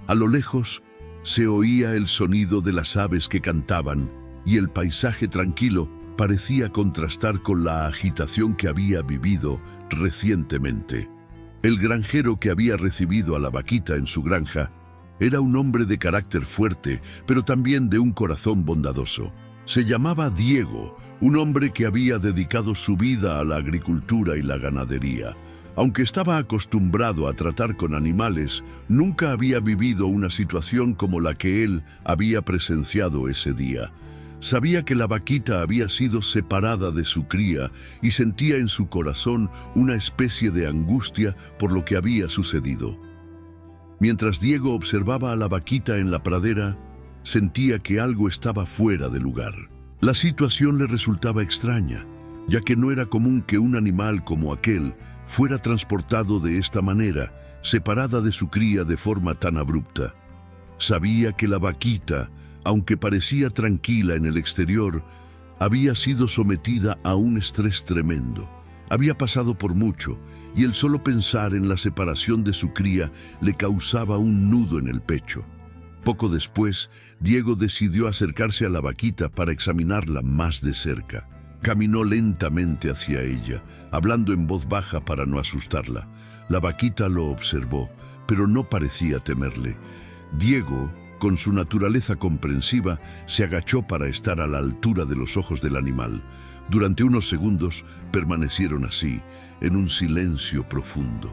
A lo lejos se oía el sonido de las aves que cantaban y el paisaje tranquilo parecía contrastar con la agitación que había vivido recientemente. El granjero que había recibido a la vaquita en su granja era un hombre de carácter fuerte, pero también de un corazón bondadoso. Se llamaba Diego, un hombre que había dedicado su vida a la agricultura y la ganadería. Aunque estaba acostumbrado a tratar con animales, nunca había vivido una situación como la que él había presenciado ese día. Sabía que la vaquita había sido separada de su cría y sentía en su corazón una especie de angustia por lo que había sucedido. Mientras Diego observaba a la vaquita en la pradera, sentía que algo estaba fuera de lugar. La situación le resultaba extraña, ya que no era común que un animal como aquel fuera transportado de esta manera, separada de su cría de forma tan abrupta. Sabía que la vaquita, aunque parecía tranquila en el exterior, había sido sometida a un estrés tremendo. Había pasado por mucho, y el solo pensar en la separación de su cría le causaba un nudo en el pecho. Poco después, Diego decidió acercarse a la vaquita para examinarla más de cerca. Caminó lentamente hacia ella, hablando en voz baja para no asustarla. La vaquita lo observó, pero no parecía temerle. Diego, con su naturaleza comprensiva, se agachó para estar a la altura de los ojos del animal. Durante unos segundos permanecieron así, en un silencio profundo.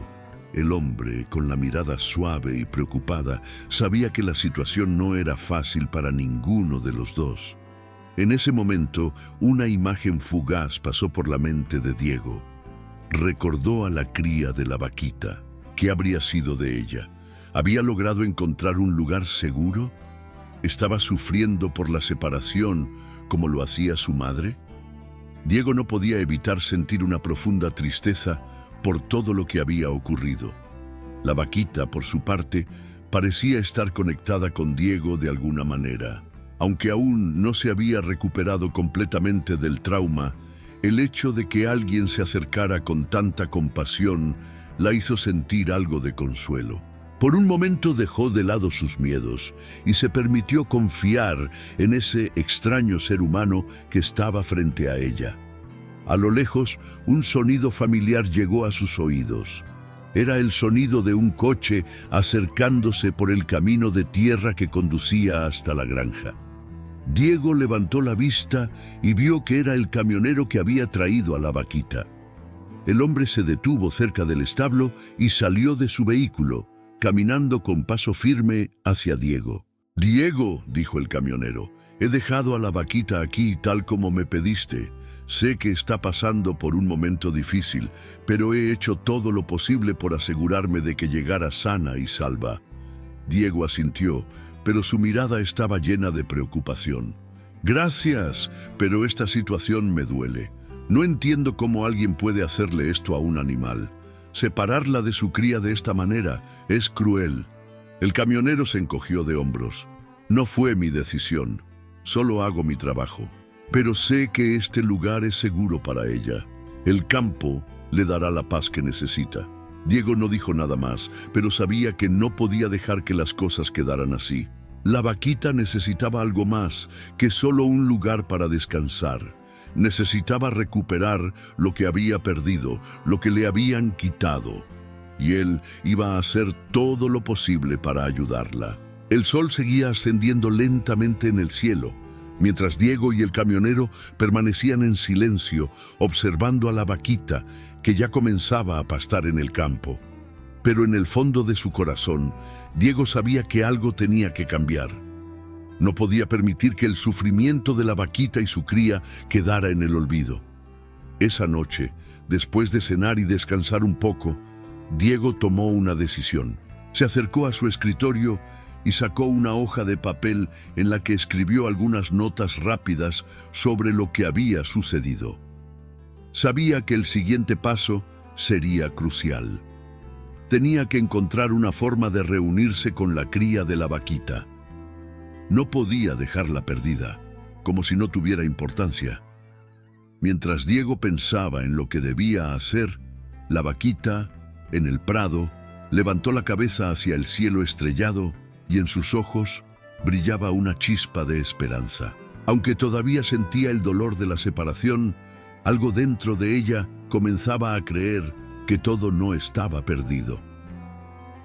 El hombre, con la mirada suave y preocupada, sabía que la situación no era fácil para ninguno de los dos. En ese momento, una imagen fugaz pasó por la mente de Diego. Recordó a la cría de la vaquita. ¿Qué habría sido de ella? ¿Había logrado encontrar un lugar seguro? ¿Estaba sufriendo por la separación como lo hacía su madre? Diego no podía evitar sentir una profunda tristeza por todo lo que había ocurrido. La vaquita, por su parte, parecía estar conectada con Diego de alguna manera. Aunque aún no se había recuperado completamente del trauma, el hecho de que alguien se acercara con tanta compasión la hizo sentir algo de consuelo. Por un momento dejó de lado sus miedos y se permitió confiar en ese extraño ser humano que estaba frente a ella. A lo lejos, un sonido familiar llegó a sus oídos. Era el sonido de un coche acercándose por el camino de tierra que conducía hasta la granja. Diego levantó la vista y vio que era el camionero que había traído a la vaquita. El hombre se detuvo cerca del establo y salió de su vehículo, caminando con paso firme hacia Diego. «Diego», dijo el camionero, «he dejado a la vaquita aquí tal como me pediste. Sé que está pasando por un momento difícil, pero he hecho todo lo posible por asegurarme de que llegara sana y salva». Diego asintió, pero su mirada estaba llena de preocupación. «Gracias, pero esta situación me duele. No entiendo cómo alguien puede hacerle esto a un animal. Separarla de su cría de esta manera es cruel». El camionero se encogió de hombros. «No fue mi decisión. Solo hago mi trabajo. Pero sé que este lugar es seguro para ella. El campo le dará la paz que necesita». Diego no dijo nada más, pero sabía que no podía dejar que las cosas quedaran así. La vaquita necesitaba algo más que solo un lugar para descansar. Necesitaba recuperar lo que había perdido, lo que le habían quitado. Y él iba a hacer todo lo posible para ayudarla. El sol seguía ascendiendo lentamente en el cielo, mientras Diego y el camionero permanecían en silencio, observando a la vaquita que ya comenzaba a pastar en el campo. Pero en el fondo de su corazón, Diego sabía que algo tenía que cambiar. No podía permitir que el sufrimiento de la vaquita y su cría quedara en el olvido. Esa noche, después de cenar y descansar un poco, Diego tomó una decisión. Se acercó a su escritorio y sacó una hoja de papel en la que escribió algunas notas rápidas sobre lo que había sucedido. Sabía que el siguiente paso sería crucial. Tenía que encontrar una forma de reunirse con la cría de la vaquita. No podía dejarla perdida, como si no tuviera importancia. Mientras Diego pensaba en lo que debía hacer, la vaquita, en el prado, levantó la cabeza hacia el cielo estrellado y en sus ojos brillaba una chispa de esperanza. Aunque todavía sentía el dolor de la separación, algo dentro de ella comenzaba a creer que todo no estaba perdido.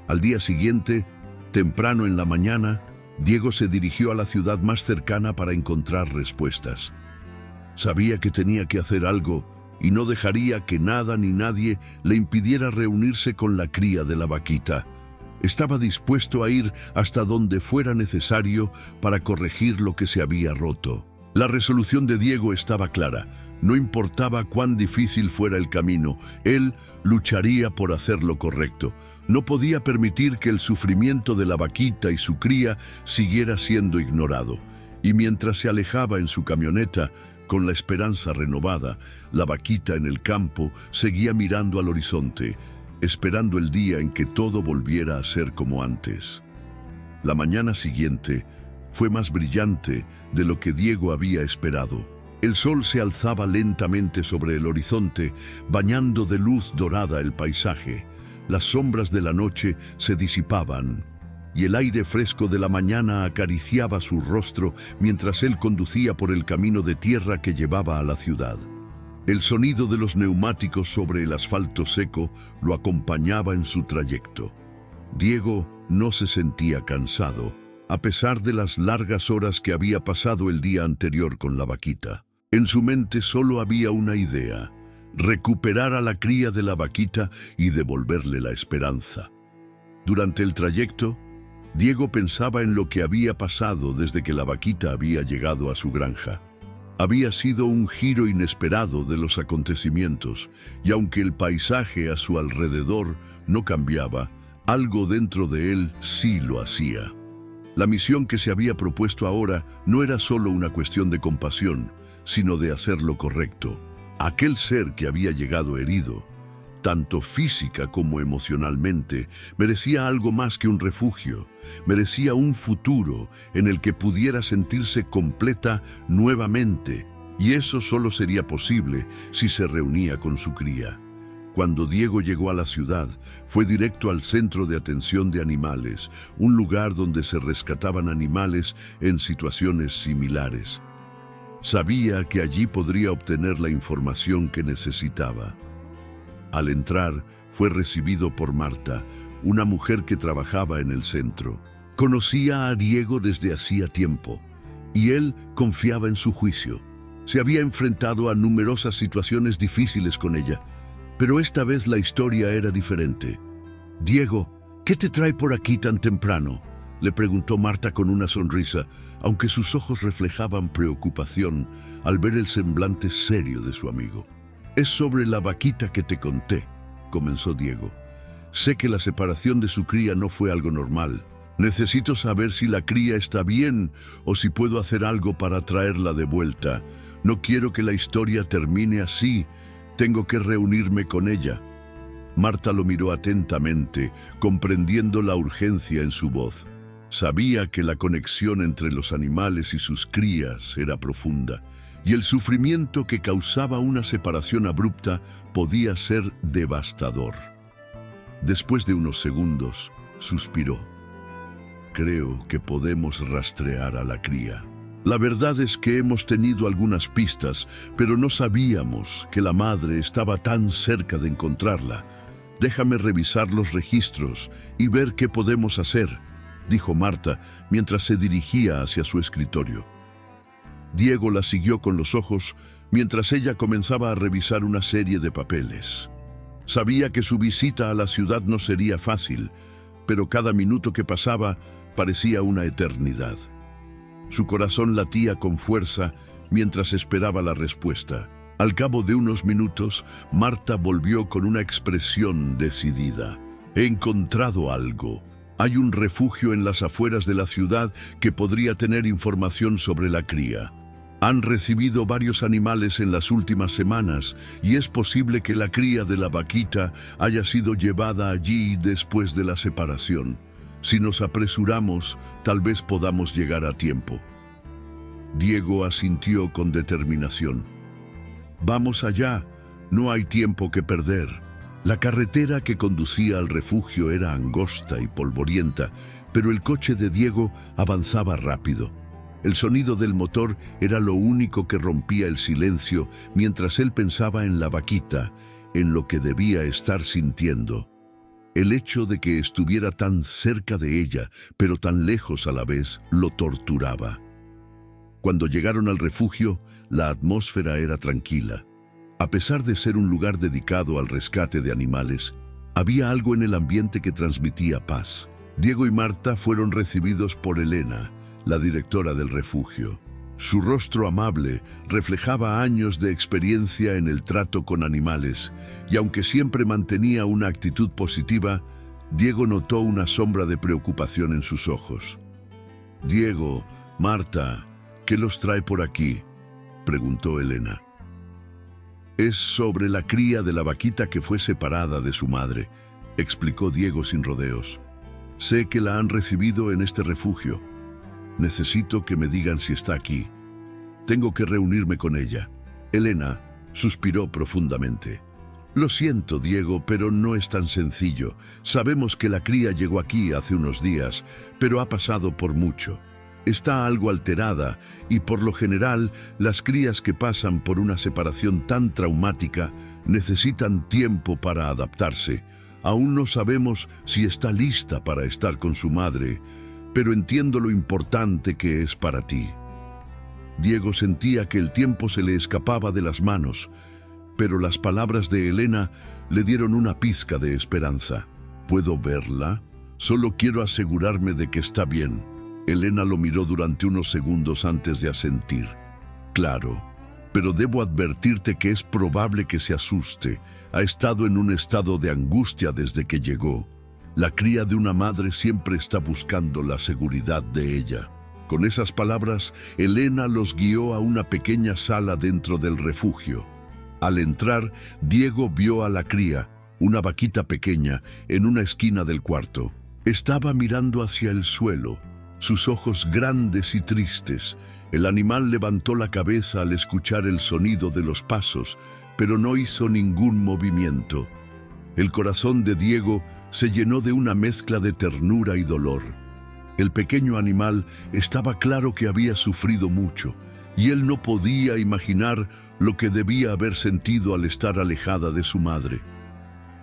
Al día siguiente, temprano en la mañana, Diego se dirigió a la ciudad más cercana para encontrar respuestas. Sabía que tenía que hacer algo y no dejaría que nada ni nadie le impidiera reunirse con la cría de la vaquita. Estaba dispuesto a ir hasta donde fuera necesario para corregir lo que se había roto. La resolución de Diego estaba clara. No importaba cuán difícil fuera el camino, él lucharía por hacer lo correcto. No podía permitir que el sufrimiento de la vaquita y su cría siguiera siendo ignorado. Y mientras se alejaba en su camioneta, con la esperanza renovada, la vaquita en el campo seguía mirando al horizonte, esperando el día en que todo volviera a ser como antes. La mañana siguiente fue más brillante de lo que Diego había esperado. El sol se alzaba lentamente sobre el horizonte, bañando de luz dorada el paisaje. Las sombras de la noche se disipaban y el aire fresco de la mañana acariciaba su rostro mientras él conducía por el camino de tierra que llevaba a la ciudad. El sonido de los neumáticos sobre el asfalto seco lo acompañaba en su trayecto. Diego no se sentía cansado, a pesar de las largas horas que había pasado el día anterior con la vaquita. En su mente solo había una idea: recuperar a la cría de la vaquita y devolverle la esperanza. Durante el trayecto, Diego pensaba en lo que había pasado desde que la vaquita había llegado a su granja. Había sido un giro inesperado de los acontecimientos, y aunque el paisaje a su alrededor no cambiaba, algo dentro de él sí lo hacía. La misión que se había propuesto ahora no era solo una cuestión de compasión, sino de hacer lo correcto. Aquel ser que había llegado herido, tanto física como emocionalmente, merecía algo más que un refugio, merecía un futuro en el que pudiera sentirse completa nuevamente, y eso solo sería posible si se reunía con su cría. Cuando Diego llegó a la ciudad, fue directo al centro de atención de animales, un lugar donde se rescataban animales en situaciones similares. Sabía que allí podría obtener la información que necesitaba. Al entrar, fue recibido por Marta, una mujer que trabajaba en el centro. Conocía a Diego desde hacía tiempo, y él confiaba en su juicio. Se había enfrentado a numerosas situaciones difíciles con ella, pero esta vez la historia era diferente. «Diego, ¿qué te trae por aquí tan temprano?», le preguntó Marta con una sonrisa, aunque sus ojos reflejaban preocupación al ver el semblante serio de su amigo. «Es sobre la vaquita que te conté», comenzó Diego. «Sé que la separación de su cría no fue algo normal. Necesito saber si la cría está bien o si puedo hacer algo para traerla de vuelta. No quiero que la historia termine así. Tengo que reunirme con ella». Marta lo miró atentamente, comprendiendo la urgencia en su voz. Sabía que la conexión entre los animales y sus crías era profunda, y el sufrimiento que causaba una separación abrupta podía ser devastador. Después de unos segundos, suspiró. «Creo que podemos rastrear a la cría. La verdad es que hemos tenido algunas pistas, pero no sabíamos que la madre estaba tan cerca de encontrarla. Déjame revisar los registros y ver qué podemos hacer», dijo Marta mientras se dirigía hacia su escritorio. Diego la siguió con los ojos mientras ella comenzaba a revisar una serie de papeles. Sabía que su visita a la ciudad no sería fácil, pero cada minuto que pasaba parecía una eternidad. Su corazón latía con fuerza mientras esperaba la respuesta. Al cabo de unos minutos, Marta volvió con una expresión decidida. «He encontrado algo. Hay un refugio en las afueras de la ciudad que podría tener información sobre la cría. Han recibido varios animales en las últimas semanas y es posible que la cría de la vaquita haya sido llevada allí después de la separación. Si nos apresuramos, tal vez podamos llegar a tiempo». Diego asintió con determinación. «Vamos allá, no hay tiempo que perder». La carretera que conducía al refugio era angosta y polvorienta, pero el coche de Diego avanzaba rápido. El sonido del motor era lo único que rompía el silencio mientras él pensaba en la vaquita, en lo que debía estar sintiendo. El hecho de que estuviera tan cerca de ella, pero tan lejos a la vez, lo torturaba. Cuando llegaron al refugio, la atmósfera era tranquila. A pesar de ser un lugar dedicado al rescate de animales, había algo en el ambiente que transmitía paz. Diego y Marta fueron recibidos por Elena, la directora del refugio. Su rostro amable reflejaba años de experiencia en el trato con animales, y aunque siempre mantenía una actitud positiva, Diego notó una sombra de preocupación en sus ojos. «Diego, Marta, ¿qué los trae por aquí?», preguntó Elena. «Es sobre la cría de la vaquita que fue separada de su madre», explicó Diego sin rodeos. «Sé que la han recibido en este refugio. Necesito que me digan si está aquí. Tengo que reunirme con ella». Elena suspiró profundamente. «Lo siento, Diego, pero no es tan sencillo. Sabemos que la cría llegó aquí hace unos días, pero ha pasado por mucho. Está algo alterada y por lo general las crías que pasan por una separación tan traumática necesitan tiempo para adaptarse. Aún no sabemos si está lista para estar con su madre, pero entiendo lo importante que es para ti». Diego sentía que el tiempo se le escapaba de las manos, pero las palabras de Elena le dieron una pizca de esperanza. «¿Puedo verla? Solo quiero asegurarme de que está bien». Elena lo miró durante unos segundos antes de asentir. «Claro, pero debo advertirte que es probable que se asuste. Ha estado en un estado de angustia desde que llegó. La cría de una madre siempre está buscando la seguridad de ella. Con esas palabras, Elena los guió a una pequeña sala dentro del refugio. Al entrar, Diego vio a la cría, una vaquita pequeña, en una esquina del cuarto. Estaba mirando hacia el suelo, sus ojos grandes y tristes. El animal levantó la cabeza al escuchar el sonido de los pasos, pero no hizo ningún movimiento. El corazón de Diego se llenó de una mezcla de ternura y dolor. El pequeño animal estaba claro que había sufrido mucho, y él no podía imaginar lo que debía haber sentido al estar alejada de su madre.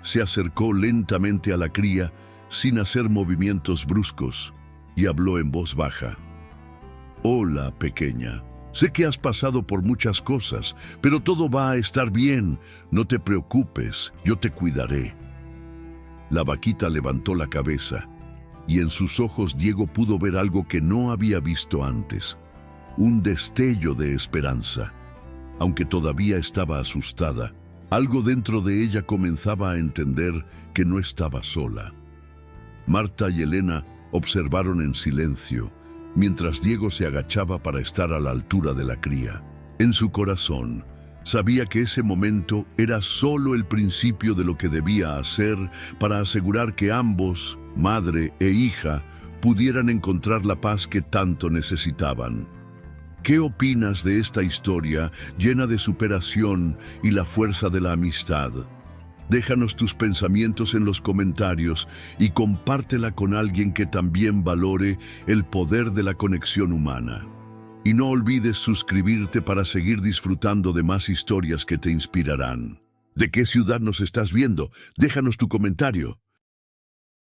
Se acercó lentamente a la cría, sin hacer movimientos bruscos, y habló en voz baja. «Hola, pequeña. Sé que has pasado por muchas cosas, pero todo va a estar bien. No te preocupes, yo te cuidaré». La vaquita levantó la cabeza, y en sus ojos Diego pudo ver algo que no había visto antes. Un destello de esperanza. Aunque todavía estaba asustada, algo dentro de ella comenzaba a entender que no estaba sola. Marta y Elena observaron en silencio, mientras Diego se agachaba para estar a la altura de la cría. En su corazón, sabía que ese momento era solo el principio de lo que debía hacer para asegurar que ambos, madre e hija, pudieran encontrar la paz que tanto necesitaban. ¿Qué opinas de esta historia llena de superación y la fuerza de la amistad? Déjanos tus pensamientos en los comentarios y compártela con alguien que también valore el poder de la conexión humana. Y no olvides suscribirte para seguir disfrutando de más historias que te inspirarán. ¿De qué ciudad nos estás viendo? Déjanos tu comentario.